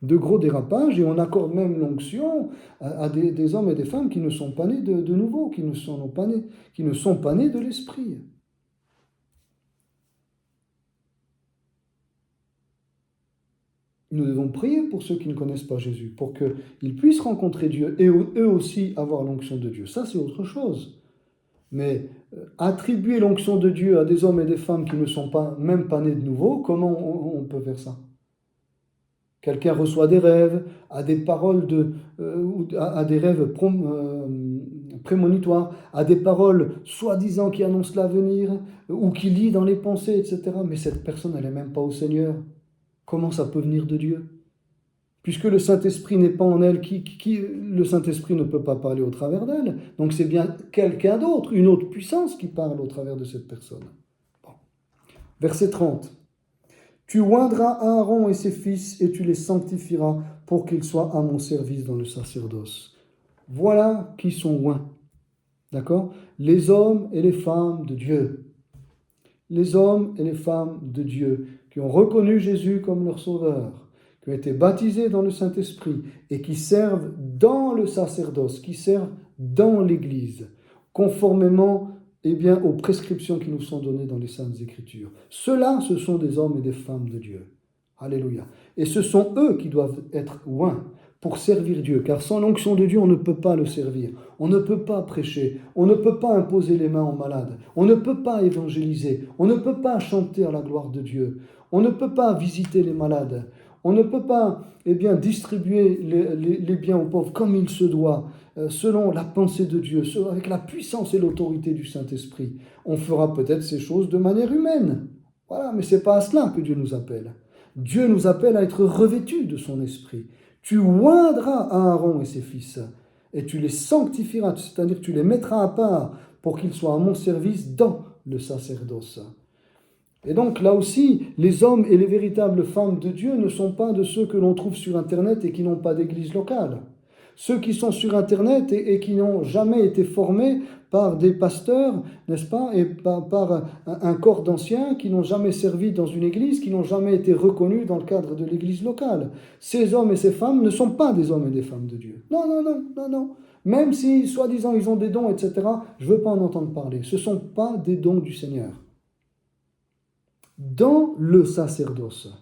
De gros dérapages, et on accorde même l'onction à des hommes et des femmes qui ne sont pas nés de nouveau, qui ne sont pas nés de l'esprit. Nous devons prier pour ceux qui ne connaissent pas Jésus, pour qu'ils puissent rencontrer Dieu et eux aussi avoir l'onction de Dieu. Ça, c'est autre chose. Mais attribuer l'onction de Dieu à des hommes et des femmes qui ne sont même pas nés de nouveau, comment on peut faire ça? Quelqu'un reçoit des rêves, a des paroles a des rêves prémonitoires, a des paroles soi-disant qui annoncent l'avenir, ou qui lit dans les pensées, etc. Mais cette personne, elle n'est même pas au Seigneur. Comment ça peut venir de Dieu? Puisque le Saint-Esprit n'est pas en elle, le Saint-Esprit ne peut pas parler au travers d'elle. Donc c'est bien quelqu'un d'autre, une autre puissance qui parle au travers de cette personne. Bon. Verset 30. Tu oindras Aaron et ses fils et tu les sanctifieras pour qu'ils soient à mon service dans le sacerdoce. Voilà qui sont oints. D'accord? Les hommes et les femmes de Dieu. Les hommes et les femmes de Dieu qui ont reconnu Jésus comme leur sauveur, qui ont été baptisés dans le Saint-Esprit et qui servent dans le sacerdoce, qui servent dans l'Église, conformément aux prescriptions qui nous sont données dans les Saintes Écritures. Ceux-là, ce sont des hommes et des femmes de Dieu. Alléluia. Et ce sont eux qui doivent être oints pour servir Dieu, car sans l'onction de Dieu, on ne peut pas le servir. On ne peut pas prêcher, on ne peut pas imposer les mains aux malades, on ne peut pas évangéliser, on ne peut pas chanter à la gloire de Dieu, on ne peut pas visiter les malades, on ne peut pas distribuer les biens aux pauvres comme il se doit, selon la pensée de Dieu, avec la puissance et l'autorité du Saint-Esprit. On fera peut-être ces choses de manière humaine. Voilà, mais ce n'est pas à cela que Dieu nous appelle. Dieu nous appelle à être revêtus de son esprit. Tu oindras Aaron et ses fils, et tu les sanctifieras, c'est-à-dire que tu les mettras à part pour qu'ils soient à mon service dans le sacerdoce. Et donc là aussi, les hommes et les véritables femmes de Dieu ne sont pas de ceux que l'on trouve sur Internet et qui n'ont pas d'église locale. Ceux qui sont sur Internet et qui n'ont jamais été formés par des pasteurs, n'est-ce pas, et par un corps d'anciens qui n'ont jamais servi dans une église, qui n'ont jamais été reconnus dans le cadre de l'église locale. Ces hommes et ces femmes ne sont pas des hommes et des femmes de Dieu. Non, non, non, non, non. Même si, soi-disant, ils ont des dons, etc., je ne veux pas en entendre parler. Ce ne sont pas des dons du Seigneur. Dans le sacerdoce,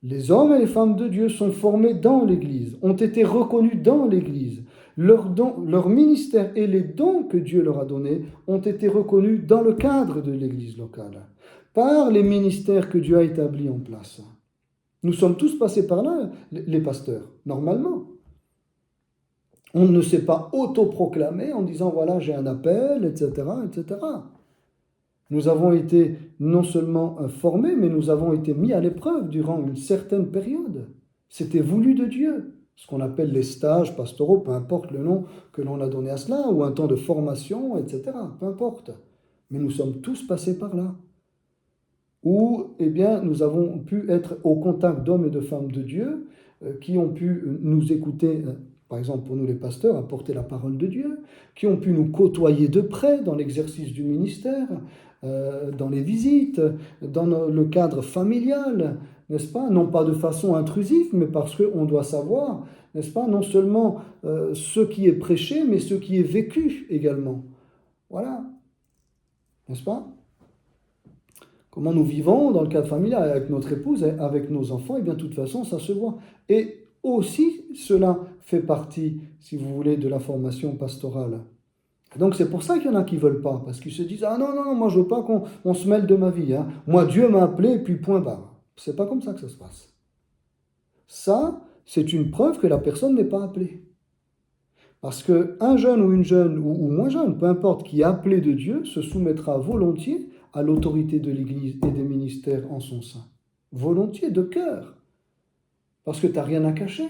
les hommes et les femmes de Dieu sont formés dans l'Église, ont été reconnus dans l'Église. Leur ministère et les dons que Dieu leur a donnés ont été reconnus dans le cadre de l'Église locale, par les ministères que Dieu a établis en place. Nous sommes tous passés par là, les pasteurs, normalement. On ne s'est pas autoproclamé en disant « voilà, j'ai un appel », etc., etc. Nous avons été non seulement formés, mais nous avons été mis à l'épreuve durant une certaine période. C'était voulu de Dieu. Ce qu'on appelle les stages pastoraux, peu importe le nom que l'on a donné à cela, ou un temps de formation, etc. Peu importe. Mais nous sommes tous passés par là. Où, nous avons pu être au contact d'hommes et de femmes de Dieu qui ont pu nous écouter, par exemple pour nous les pasteurs, apporter la parole de Dieu, qui ont pu nous côtoyer de près dans l'exercice du ministère, dans les visites, dans le cadre familial, n'est-ce pas? Non pas de façon intrusive, mais parce qu'on doit savoir, n'est-ce pas, non seulement ce qui est prêché, mais ce qui est vécu également. Voilà. N'est-ce pas? Comment nous vivons dans le cadre familial avec notre épouse, avec nos enfants, de toute façon, ça se voit. Et aussi, cela fait partie, si vous voulez, de la formation pastorale. Donc c'est pour ça qu'il y en a qui ne veulent pas, parce qu'ils se disent « Ah non, non, moi je ne veux pas qu'on se mêle de ma vie. Hein. Moi, Dieu m'a appelé, et puis point barre. » C'est pas comme ça que ça se passe. Ça, c'est une preuve que la personne n'est pas appelée. Parce qu'un jeune ou une jeune, ou moins jeune, peu importe, qui est appelé de Dieu, se soumettra volontiers à l'autorité de l'Église et des ministères en son sein. volontiers, de cœur, parce que tu n'as rien à cacher.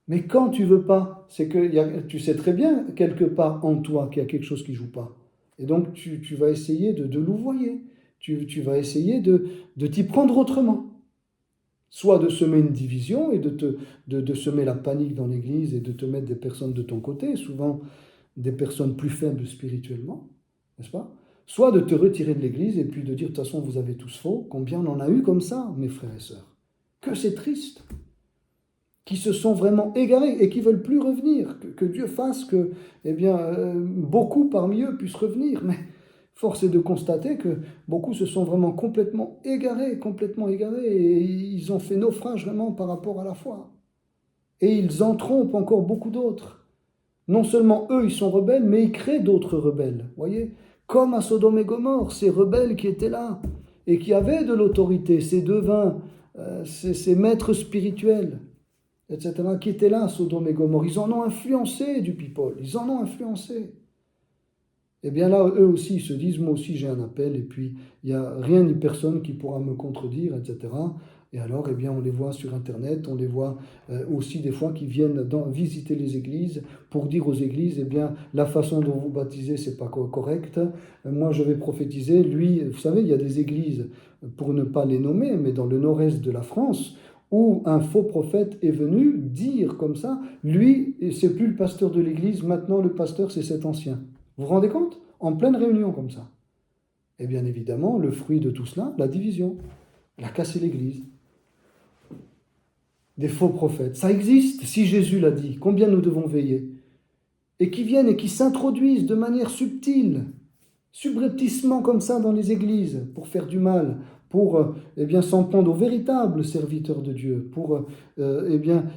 Mais quand tu veux pas, c'est que tu sais très bien, quelque part en toi, qu'il y a quelque chose qui ne joue pas. Et donc, tu vas essayer de louvoyer. Tu vas essayer de t'y prendre autrement. Soit de semer une division et de semer la panique dans l'Église et de te mettre des personnes de ton côté, souvent des personnes plus faibles spirituellement, n'est-ce pas? Soit de te retirer de l'Église et puis de dire, de toute façon, vous avez tous faux. Combien on en a eu comme ça, mes frères et sœurs? Que c'est triste, qui se sont vraiment égarés et qui ne veulent plus revenir. Que Dieu fasse que beaucoup parmi eux puissent revenir. Mais force est de constater que beaucoup se sont vraiment complètement égarés, et ils ont fait naufrage vraiment par rapport à la foi. Et ils en trompent encore beaucoup d'autres. Non seulement eux, ils sont rebelles, mais ils créent d'autres rebelles. Voyez, comme à Sodome et Gomorrhe, ces rebelles qui étaient là et qui avaient de l'autorité, ces devins, ces maîtres spirituels, etc., qui étaient là, Sodome et Gomorrhe, ils en ont influencé du people, ils en ont influencé. Eh bien là, eux aussi, ils se disent, moi aussi j'ai un appel, et puis il n'y a rien ni personne qui pourra me contredire, etc. Et alors, eh bien, on les voit sur Internet, on les voit aussi des fois qui viennent visiter les églises pour dire aux églises, eh bien, la façon dont vous baptisez, c'est pas correct. Moi, je vais prophétiser. Lui, vous savez, il y a des églises, pour ne pas les nommer, mais dans le nord-est de la France, où un faux prophète est venu dire comme ça, lui, c'est plus le pasteur de l'église, maintenant le pasteur, c'est cet ancien. Vous vous rendez compte? En pleine réunion comme ça. Et bien évidemment, le fruit de tout cela, la division, la casser l'église. Des faux prophètes. Ça existe, si Jésus l'a dit. Combien nous devons veiller? Et qui viennent et qui s'introduisent de manière subtile, subrepticement comme ça dans les églises, pour faire du mal, pour s'en prendre aux véritables serviteurs de Dieu, pour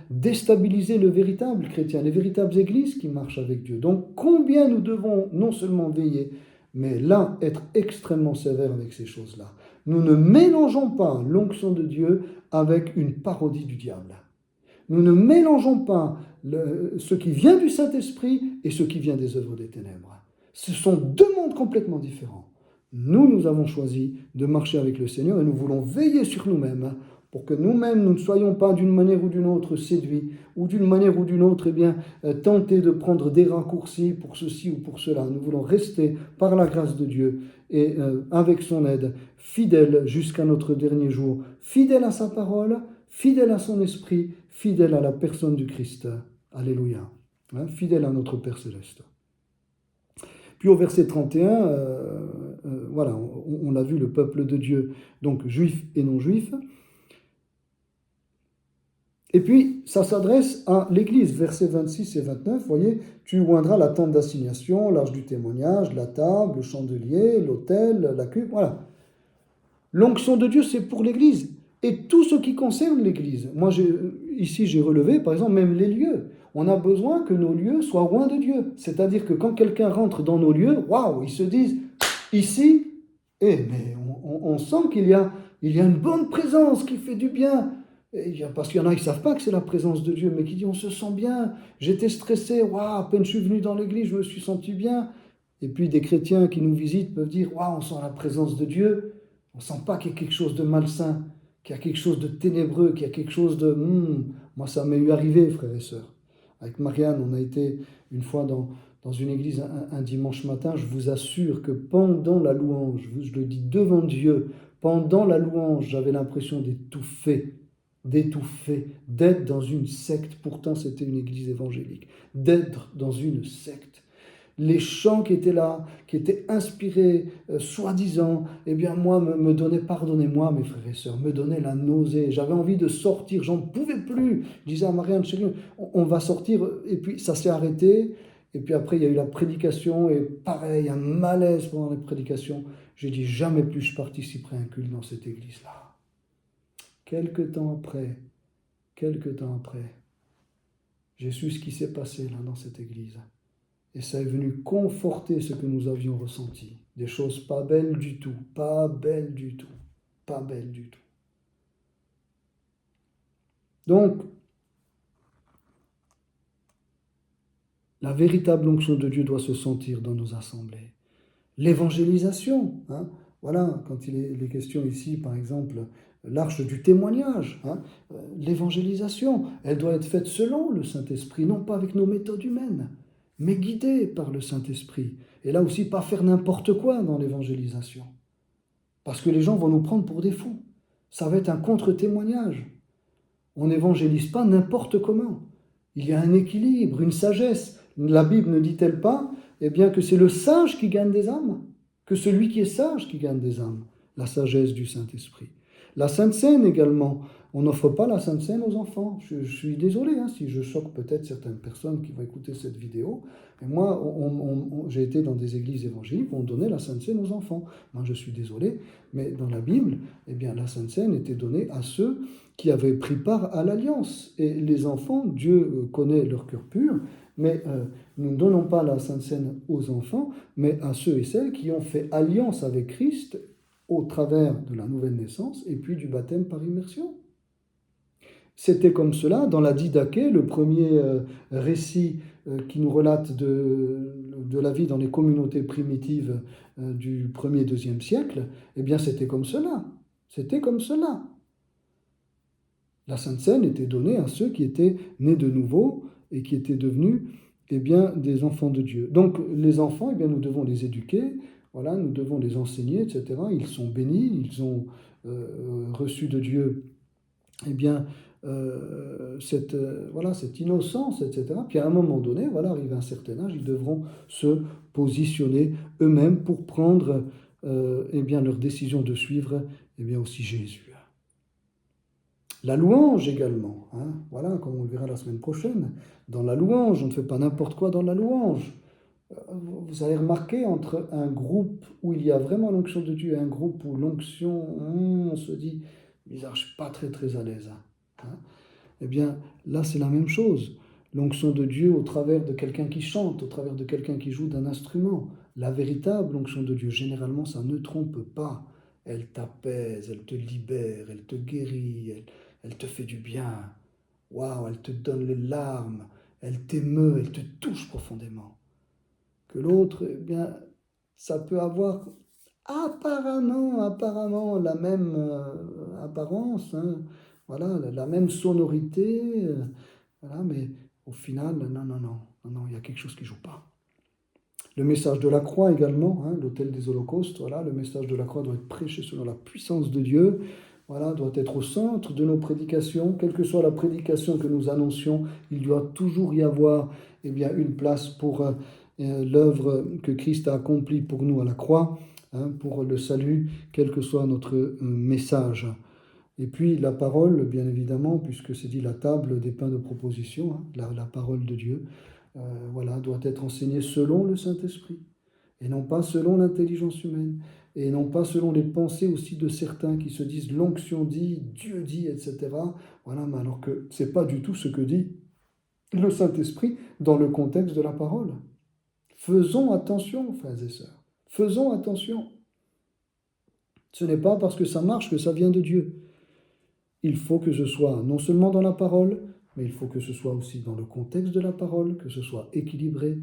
déstabiliser le véritable chrétien, les véritables églises qui marchent avec Dieu. Donc combien nous devons non seulement veiller, mais là être extrêmement sévères avec ces choses-là. Nous ne mélangeons pas l'onction de Dieu avec une parodie du diable. Nous ne mélangeons pas ce qui vient du Saint-Esprit et ce qui vient des œuvres des ténèbres. Ce sont deux mondes complètement différents. Nous avons choisi de marcher avec le Seigneur et nous voulons veiller sur nous-mêmes pour que nous-mêmes, nous ne soyons pas d'une manière ou d'une autre séduits ou d'une manière ou d'une autre tentés de prendre des raccourcis pour ceci ou pour cela. Nous voulons rester par la grâce de Dieu et avec son aide, fidèles jusqu'à notre dernier jour, fidèles à sa parole, fidèles à son esprit, fidèles à la personne du Christ. Alléluia. Fidèles à notre Père Céleste. Puis au verset 31, voilà, on a vu le peuple de Dieu, donc juif et non juif. Et puis, ça s'adresse à l'Église, versets 26 et 29, vous voyez, tu oindras la tente d'assignation, l'arche du témoignage, la table, le chandelier, l'autel, la cuve, voilà. L'onction de Dieu, c'est pour l'Église, et tout ce qui concerne l'Église. Moi, ici, j'ai relevé, par exemple, même les lieux. On a besoin que nos lieux soient loin de Dieu. C'est-à-dire que quand quelqu'un rentre dans nos lieux, waouh, ils se disent, ici, mais on sent qu'il y a une bonne présence qui fait du bien. Parce qu'il y en a, ils ne savent pas que c'est la présence de Dieu, mais qui disent, on se sent bien, j'étais stressé, waouh, à peine je suis venu dans l'église, je me suis senti bien. Et puis des chrétiens qui nous visitent peuvent dire, waouh, on sent la présence de Dieu, on ne sent pas qu'il y a quelque chose de malsain, qu'il y a quelque chose de ténébreux, qu'il y a quelque chose de... Moi, ça m'est eu arrivé, frères et sœurs. Avec Marianne, on a été une fois dans une église un dimanche matin. Je vous assure que pendant la louange, je le dis devant Dieu, pendant la louange, j'avais l'impression d'étouffer, d'être dans une secte. Pourtant, c'était une église évangélique. D'être dans une secte. Les chants qui étaient là, qui étaient inspirés, soi-disant, moi, me donnaient, pardonnez-moi mes frères et sœurs, me donnaient la nausée. J'avais envie de sortir, j'en pouvais plus. Je disais à Marianne, chérie, on va sortir. Et puis ça s'est arrêté. Et puis après, il y a eu la prédication. Et pareil, un malaise pendant la prédication. J'ai dit, jamais plus je participerai à un culte dans cette église-là. Quelque temps après, j'ai su ce qui s'est passé là dans cette église. Et ça est venu conforter ce que nous avions ressenti. Des choses pas belles du tout, pas belles du tout. Donc, la véritable onction de Dieu doit se sentir dans nos assemblées. L'évangélisation, voilà, quand il est question ici, par exemple, l'arche du témoignage, hein, l'évangélisation, elle doit être faite selon le Saint-Esprit, non pas avec nos méthodes humaines, mais guidée par le Saint-Esprit. Et là aussi, pas faire n'importe quoi dans l'évangélisation, parce que les gens vont nous prendre pour des fous. Ça va être un contre-témoignage. On n'évangélise pas n'importe comment. Il y a un équilibre, une sagesse. La Bible ne dit-elle pas, eh bien, que c'est le sage qui gagne des âmes, que celui qui est sage qui gagne des âmes, la sagesse du Saint-Esprit. La Sainte Seine également. On n'offre pas la Sainte Seine aux enfants. Je suis désolé si je choque peut-être certaines personnes qui vont écouter cette vidéo. Et moi, j'ai été dans des églises évangéliques où on donnait la Sainte Seine aux enfants. Moi, je suis désolé, mais dans la Bible, eh bien, la Sainte Seine était donnée à ceux qui avaient pris part à l'alliance. Et les enfants, Dieu connaît leur cœur pur, mais nous ne donnons pas la Sainte Seine aux enfants, mais à ceux et celles qui ont fait alliance avec Christ au travers de la nouvelle naissance et puis du baptême par immersion. C'était comme cela dans la Didaché, le premier récit qui nous relate de la vie dans les communautés primitives du 1er et 2e siècle. Eh bien, c'était comme cela. C'était comme cela. La Sainte Seine était donnée à ceux qui étaient nés de nouveau et qui étaient devenus eh bien, des enfants de Dieu. Donc, les enfants, eh bien, nous devons les éduquer, voilà, nous devons les enseigner, etc. Ils sont bénis, ils ont reçu de Dieu eh bien, cette innocence, etc. Puis à un moment donné, voilà, arrivé à un certain âge, ils devront se positionner eux-mêmes pour prendre eh bien, leur décision de suivre eh bien, aussi Jésus. La louange également, hein, voilà, comme on le verra la semaine prochaine. Dans la louange, on ne fait pas n'importe quoi dans la louange. Vous avez remarqué entre un groupe où il y a vraiment l'onction de Dieu et un groupe où l'onction, on se dit, bizarre, je ne suis pas très très à l'aise. Hein. Eh bien, là, c'est la même chose. L'onction de Dieu au travers de quelqu'un qui chante, au travers de quelqu'un qui joue d'un instrument. La véritable onction de Dieu, généralement, ça ne trompe pas. Elle t'apaise, elle te libère, elle te guérit, elle te fait du bien. Waouh, elle te donne les larmes, elle t'émeut, elle te touche profondément. Que l'autre, eh bien, ça peut avoir apparemment la même apparence, hein, voilà, la même sonorité, voilà, mais au final, non, il y a quelque chose qui ne joue pas. Le message de la croix également, hein, l'autel des holocaustes, voilà, le message de la croix doit être prêché selon la puissance de Dieu, voilà, doit être au centre de nos prédications, quelle que soit la prédication que nous annoncions, il doit toujours y avoir eh bien, une place pour l'œuvre que Christ a accomplie pour nous à la croix, hein, pour le salut, quel que soit notre message. Et puis la parole, bien évidemment, puisque c'est dit la table des pains de proposition, hein, la parole de Dieu, voilà, doit être enseignée selon le Saint-Esprit, et non pas selon l'intelligence humaine, et non pas selon les pensées aussi de certains qui se disent l'onction dit, Dieu dit, etc. Voilà, mais alors que ce n'est pas du tout ce que dit le Saint-Esprit dans le contexte de la parole. Faisons attention, frères et sœurs. Faisons attention. Ce n'est pas parce que ça marche que ça vient de Dieu. Il faut que ce soit non seulement dans la parole, mais il faut que ce soit aussi dans le contexte de la parole, que ce soit équilibré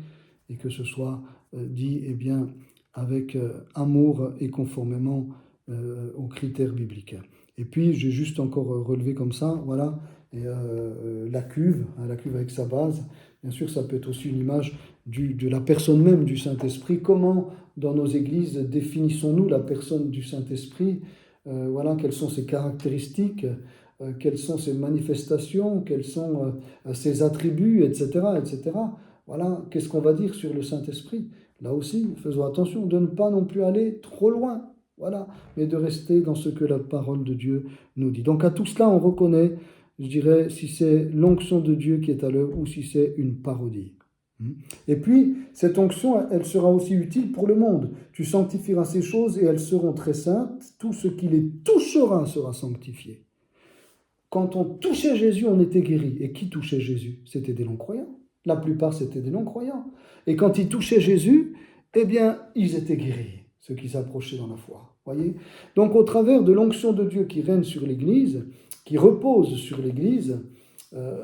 et que ce soit dit eh bien, avec amour et conformément aux critères bibliques. Et puis, j'ai juste encore relevé comme ça, voilà, la cuve avec sa base. Bien sûr, ça peut être aussi une image de la personne même du Saint-Esprit. Comment, dans nos églises, définissons-nous la personne du Saint-Esprit ? Voilà, quelles sont ses caractéristiques, quelles sont ses manifestations, quels sont ses attributs, etc., etc. Voilà, qu'est-ce qu'on va dire sur le Saint-Esprit ? Là aussi, faisons attention de ne pas non plus aller trop loin, voilà, mais de rester dans ce que la parole de Dieu nous dit. Donc à tout cela, on reconnaît, je dirais, si c'est l'onction de Dieu qui est à l'œuvre ou si c'est une parodie. Et puis, cette onction, elle sera aussi utile pour le monde. Tu sanctifieras ces choses et elles seront très saintes. Tout ce qui les touchera sera sanctifié. Quand on touchait Jésus, on était guéri. Et qui touchait Jésus ? C'était des non-croyants. La plupart, c'était des non-croyants. Et quand ils touchaient Jésus, eh bien, ils étaient guéris, ceux qui s'approchaient dans la foi. Voyez ? Donc, au travers de l'onction de Dieu qui règne sur l'Église, qui repose sur l'Église,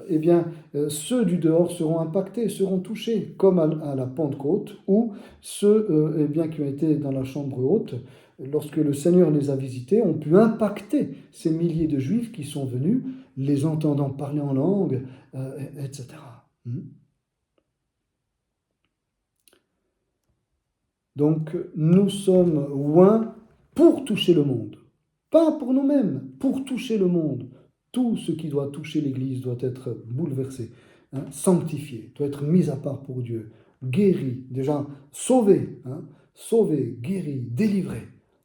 eh bien, ceux du dehors seront impactés, seront touchés, comme à la Pentecôte, où ceux eh bien, qui ont été dans la chambre haute, lorsque le Seigneur les a visités, ont pu impacter ces milliers de Juifs qui sont venus, les entendant parler en langue, etc. Donc, nous sommes loin pour toucher le monde. Pas pour nous-mêmes, pour toucher le monde. Tout ce qui doit toucher l'Église doit être bouleversé, sanctifié, doit être mis à part pour Dieu, guéri, déjà sauvé, sauvé, guéri, délivré.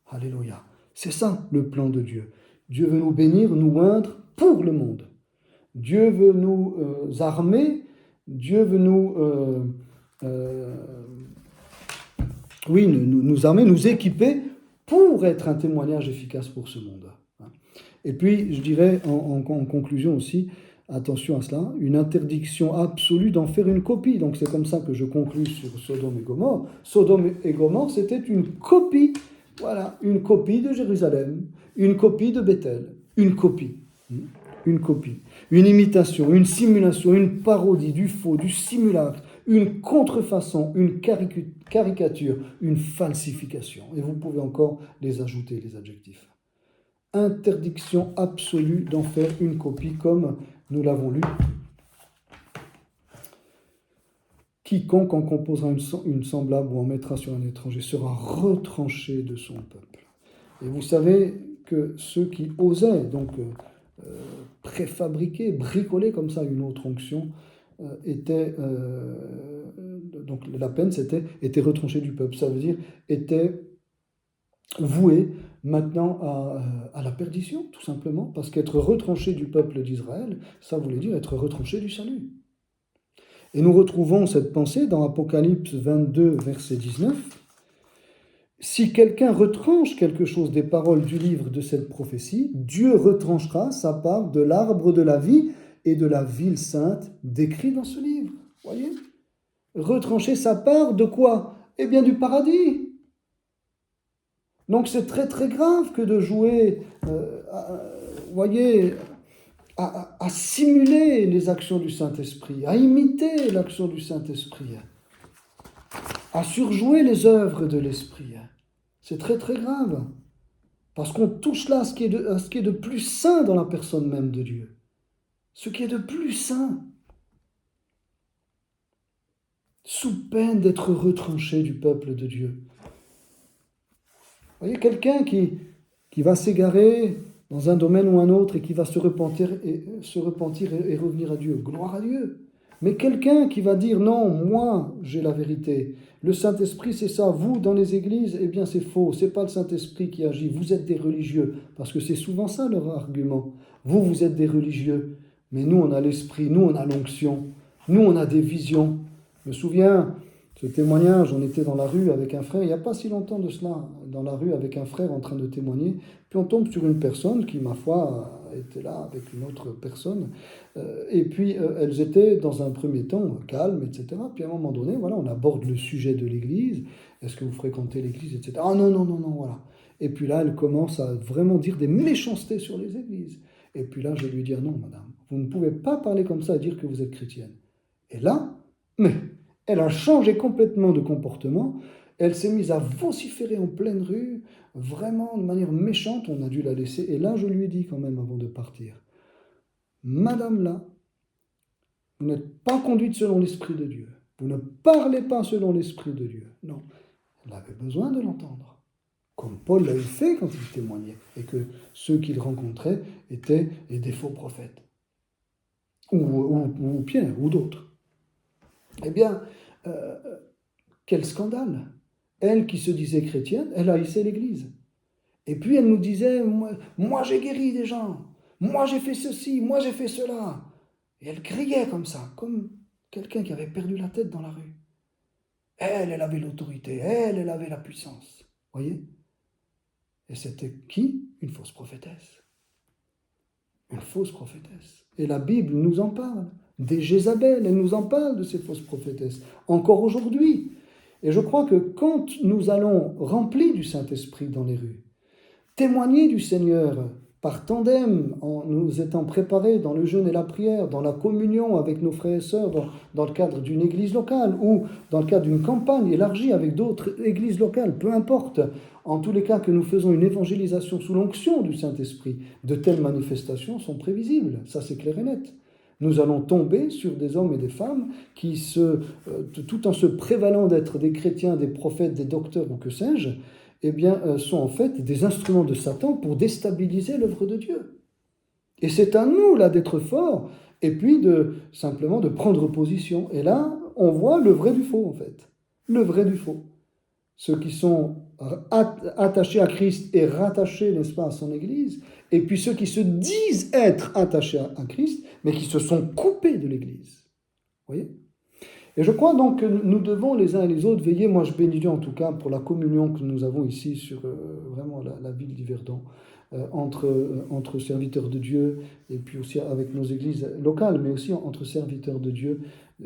Alléluia. C'est ça le plan de Dieu. Dieu veut nous bénir, nous oindre pour le monde. Dieu veut nous armer, Dieu veut nous armer, nous équiper pour être un témoignage efficace pour ce monde. Et puis, je dirais en conclusion aussi, attention à cela, une interdiction absolue d'en faire une copie. Donc c'est comme ça que je conclus sur Sodome et Gomorrhe. Sodome et Gomorrhe, c'était une copie, voilà, une copie de Jérusalem, une copie de Bethel, une copie, une imitation, une simulation, une parodie, du faux, du simulacre, une contrefaçon, une caricature, une falsification. Et vous pouvez encore les ajouter, les adjectifs. Interdiction absolue d'en faire une copie, comme nous l'avons lu. Quiconque en composera une semblable ou en mettra sur un étranger sera retranché de son peuple. Et vous savez que ceux qui osaient donc préfabriquer, bricoler comme ça une autre onction, donc la peine était retranché du peuple. Ça veut dire était voué maintenant à la perdition, tout simplement, parce qu'être retranché du peuple d'Israël, ça voulait dire être retranché du salut. Et nous retrouvons cette pensée dans Apocalypse 22, verset 19. Si quelqu'un retranche quelque chose des paroles du livre de cette prophétie, Dieu retranchera sa part de l'arbre de la vie et de la ville sainte décrit dans ce livre. Voyez ? Retrancher sa part de quoi ? Eh bien du paradis. Donc c'est très très grave que de jouer, à simuler les actions du Saint-Esprit, à imiter l'action du Saint-Esprit, à surjouer les œuvres de l'Esprit. C'est très très grave, parce qu'on touche là à ce qui est de plus saint dans la personne même de Dieu. Ce qui est de plus saint, sous peine d'être retranché du peuple de Dieu. Vous voyez, quelqu'un qui va s'égarer dans un domaine ou un autre et qui va se repentir et revenir à Dieu, gloire à Dieu. Mais quelqu'un qui va dire non, moi j'ai la vérité, le Saint-Esprit c'est ça, vous dans les églises, eh bien c'est faux, c'est pas le Saint-Esprit qui agit, vous êtes des religieux, parce que c'est souvent ça leur argument. Vous êtes des religieux, mais nous on a l'Esprit, nous on a l'onction, nous on a des visions. Je me souviens, ce témoignage, on était dans la rue avec un frère, il n'y a pas si longtemps de cela, dans la rue avec un frère en train de témoigner, puis on tombe sur une personne qui, ma foi, était là avec une autre personne, et puis elles étaient dans un premier temps calmes, etc. Puis à un moment donné, voilà, on aborde le sujet de l'église, est-ce que vous fréquentez l'église, etc. Ah non, voilà. Et puis là, elle commence à vraiment dire des méchancetés sur les églises. Et puis là, je lui dis, ah non, madame, vous ne pouvez pas parler comme ça et dire que vous êtes chrétienne. Et là, mais elle a changé complètement de comportement, elle s'est mise à vociférer en pleine rue, vraiment de manière méchante, on a dû la laisser. Et là, je lui ai dit quand même avant de partir, madame là, vous n'êtes pas conduite selon l'Esprit de Dieu, vous ne parlez pas selon l'Esprit de Dieu. Non, elle avait besoin de l'entendre, comme Paul l'avait fait quand il témoignait, et que ceux qu'il rencontrait étaient des faux prophètes, ou Pierre, ou d'autres. Eh bien, quel scandale! Elle qui se disait chrétienne, elle haïssait l'Église. Et puis elle nous disait, moi j'ai guéri des gens, moi j'ai fait ceci, moi j'ai fait cela. Et elle criait comme ça, comme quelqu'un qui avait perdu la tête dans la rue. Elle avait l'autorité, elle avait la puissance. Voyez? Et c'était qui? Une fausse prophétesse. Une fausse prophétesse. Et la Bible nous en parle. Des Jézabel, elle nous en parle de ces fausses prophétesses. Encore aujourd'hui. Et je crois que quand nous allons, remplis du Saint-Esprit dans les rues, témoigner du Seigneur par tandem, en nous étant préparés dans le jeûne et la prière, dans la communion avec nos frères et sœurs, dans le cadre d'une église locale ou dans le cadre d'une campagne élargie avec d'autres églises locales, peu importe, en tous les cas que nous faisons une évangélisation sous l'onction du Saint-Esprit, de telles manifestations sont prévisibles, ça c'est clair et net. Nous allons tomber sur des hommes et des femmes qui, tout en se prévalant d'être des chrétiens, des prophètes, des docteurs ou que sais-je, eh bien, sont en fait des instruments de Satan pour déstabiliser l'œuvre de Dieu. Et c'est à nous, là, d'être forts, et puis simplement de prendre position. Et là, on voit le vrai du faux, en fait. Le vrai du faux. Ceux qui sont attachés à Christ et rattachés, n'est-ce pas, à son Église, et puis ceux qui se disent être attachés à Christ, mais qui se sont coupés de l'Église. Vous voyez ? Et je crois donc que nous devons les uns et les autres veiller, moi je bénis Dieu en tout cas pour la communion que nous avons ici sur vraiment la ville d'Yverdon, entre serviteurs de Dieu et puis aussi avec nos églises locales, mais aussi entre serviteurs de Dieu.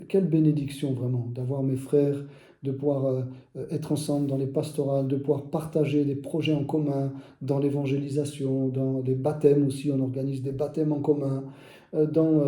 Quelle bénédiction vraiment d'avoir mes frères, de pouvoir être ensemble dans les pastorales, de pouvoir partager des projets en commun, dans l'évangélisation, dans les baptêmes aussi, on organise des baptêmes en commun, dans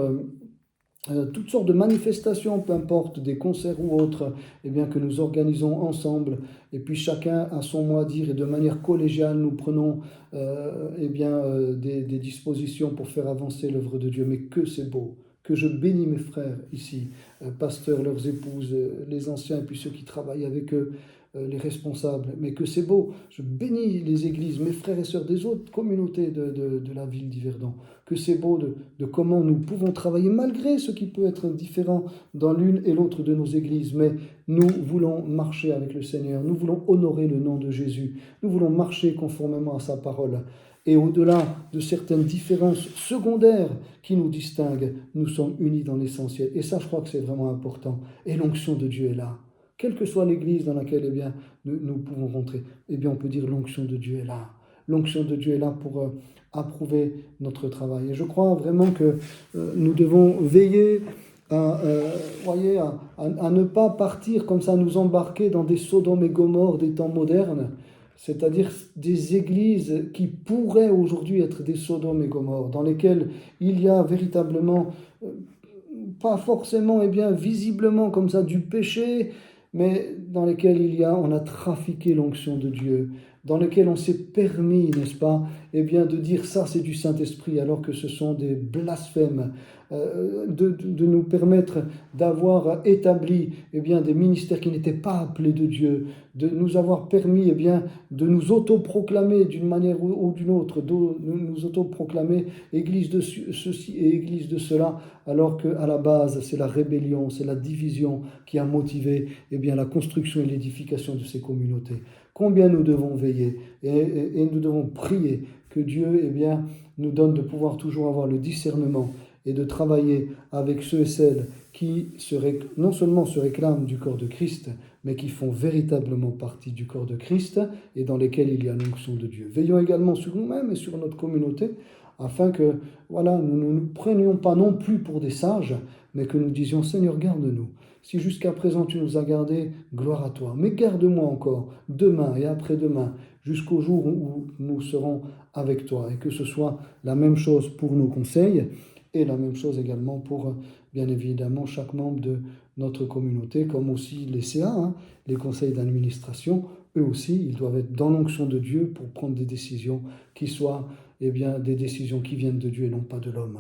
toutes sortes de manifestations, peu importe, des concerts ou autres, eh bien, que nous organisons ensemble, et puis chacun a son mot à dire, et de manière collégiale, nous prenons des dispositions pour faire avancer l'œuvre de Dieu. Mais que c'est beau, que je bénis mes frères ici, pasteurs, leurs épouses, les anciens, et puis ceux qui travaillent avec eux, les responsables, mais que c'est beau. Je bénis les églises, mes frères et sœurs des autres communautés de la ville d'Yverdon, que c'est beau de comment nous pouvons travailler malgré ce qui peut être différent dans l'une et l'autre de nos églises, mais nous voulons marcher avec le Seigneur, nous voulons honorer le nom de Jésus, nous voulons marcher conformément à sa parole. Et au-delà de certaines différences secondaires qui nous distinguent, nous sommes unis dans l'essentiel. Et ça, je crois que c'est vraiment important. Et l'onction de Dieu est là. Quelle que soit l'église dans laquelle nous pouvons rentrer, on peut dire l'onction de Dieu est là. L'onction de Dieu est là pour approuver notre travail. Et je crois vraiment que nous devons veiller à ne pas partir comme ça, nous embarquer dans des Sodomes et Gomorrhes des temps modernes, c'est-à-dire des églises qui pourraient aujourd'hui être des Sodomes et Gomorrhes, dans lesquelles il y a véritablement, pas forcément visiblement comme ça du péché, mais dans lesquels on a trafiqué l'onction de Dieu, dans lesquels on s'est permis, n'est-ce pas, de dire ça c'est du Saint-Esprit, alors que ce sont des blasphèmes, de nous permettre d'avoir établi des ministères qui n'étaient pas appelés de Dieu, de nous avoir permis de nous autoproclamer d'une manière ou d'une autre, de nous autoproclamer église de ceci et église de cela, alors qu'à la base c'est la rébellion, c'est la division qui a motivé la construction et l'édification de ces communautés. Combien nous devons veiller et nous devons prier que Dieu nous donne de pouvoir toujours avoir le discernement et de travailler avec ceux et celles qui non seulement se réclament du corps de Christ, mais qui font véritablement partie du corps de Christ et dans lesquels il y a l'onction de Dieu. Veillons également sur nous-mêmes et sur notre communauté, afin que nous ne nous prenions pas non plus pour des sages, mais que nous disions « Seigneur, garde-nous. Si jusqu'à présent tu nous as gardés, gloire à toi. Mais garde-moi encore, demain et après-demain, jusqu'au jour où nous serons avec toi. » Et que ce soit la même chose pour nos conseils, et la même chose également pour, bien évidemment, chaque membre de notre communauté, comme aussi les CA, les conseils d'administration. Eux aussi, ils doivent être dans l'onction de Dieu pour prendre des décisions qui soient des décisions qui viennent de Dieu et non pas de l'homme.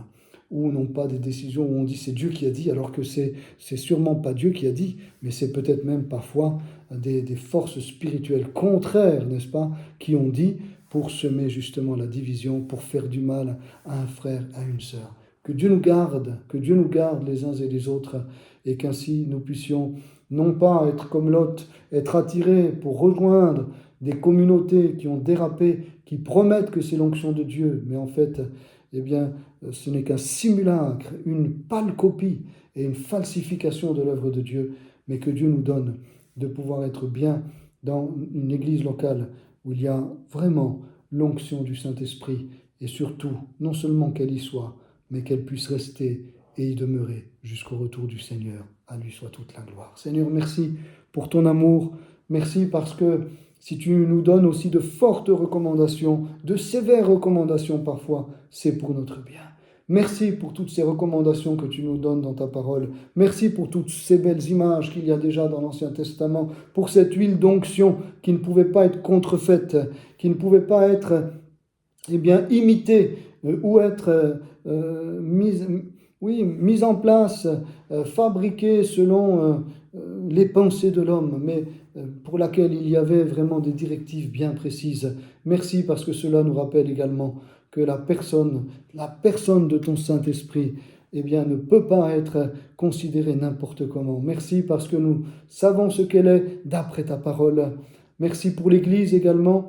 Ou non pas des décisions où on dit c'est Dieu qui a dit, alors que c'est sûrement pas Dieu qui a dit, mais c'est peut-être même parfois des forces spirituelles contraires, n'est-ce pas, qui ont dit pour semer justement la division, pour faire du mal à un frère, à une sœur. Que Dieu nous garde les uns et les autres, et qu'ainsi nous puissions non pas être comme Lot, être attirés pour rejoindre des communautés qui ont dérapé, qui promettent que c'est l'onction de Dieu, mais en fait, ce n'est qu'un simulacre, une pâle copie et une falsification de l'œuvre de Dieu, mais que Dieu nous donne de pouvoir être bien dans une église locale où il y a vraiment l'onction du Saint-Esprit, et surtout, non seulement qu'elle y soit, mais qu'elle puisse rester et y demeurer jusqu'au retour du Seigneur. À lui soit toute la gloire. Seigneur, merci pour ton amour. Merci parce que si tu nous donnes aussi de fortes recommandations, de sévères recommandations parfois, c'est pour notre bien. Merci pour toutes ces recommandations que tu nous donnes dans ta parole. Merci pour toutes ces belles images qu'il y a déjà dans l'Ancien Testament, pour cette huile d'onction qui ne pouvait pas être contrefaite, qui ne pouvait pas être imitée ou être mise en place, fabriquée selon les pensées de l'homme, mais pour laquelle il y avait vraiment des directives bien précises. Merci parce que cela nous rappelle également que la personne de ton Saint-Esprit, ne peut pas être considérée n'importe comment. Merci parce que nous savons ce qu'elle est d'après ta parole. Merci pour l'Église également,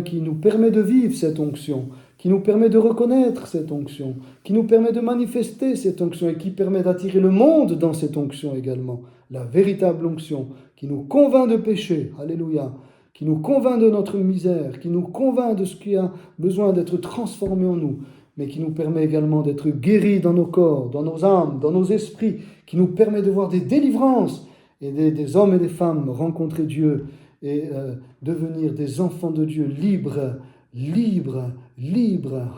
qui nous permet de vivre cette onction, qui nous permet de reconnaître cette onction, qui nous permet de manifester cette onction et qui permet d'attirer le monde dans cette onction également. La véritable onction qui nous convainc de péché, alléluia, qui nous convainc de notre misère, qui nous convainc de ce qui a besoin d'être transformé en nous, mais qui nous permet également d'être guéris dans nos corps, dans nos âmes, dans nos esprits, qui nous permet de voir des délivrances et des hommes et des femmes rencontrer Dieu et devenir des enfants de Dieu libres,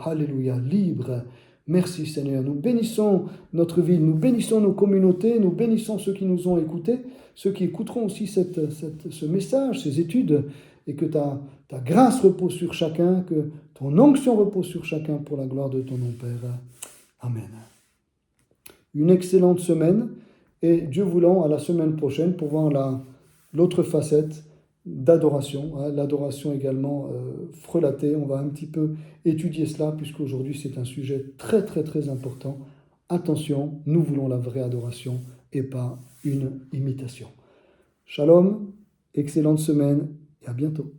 alléluia, libres. Merci Seigneur, nous bénissons notre ville, nous bénissons nos communautés, nous bénissons ceux qui nous ont écoutés, ceux qui écouteront aussi ce message, ces études, et que ta grâce repose sur chacun, que ton onction repose sur chacun pour la gloire de ton nom, Père. Amen. Une excellente semaine, et Dieu voulant, à la semaine prochaine pour voir l'autre facette d'adoration, l'adoration également frelatée. On va un petit peu étudier cela, puisqu'aujourd'hui c'est un sujet très très très important. Attention, nous voulons la vraie adoration et pas une imitation. Shalom, excellente semaine et à bientôt.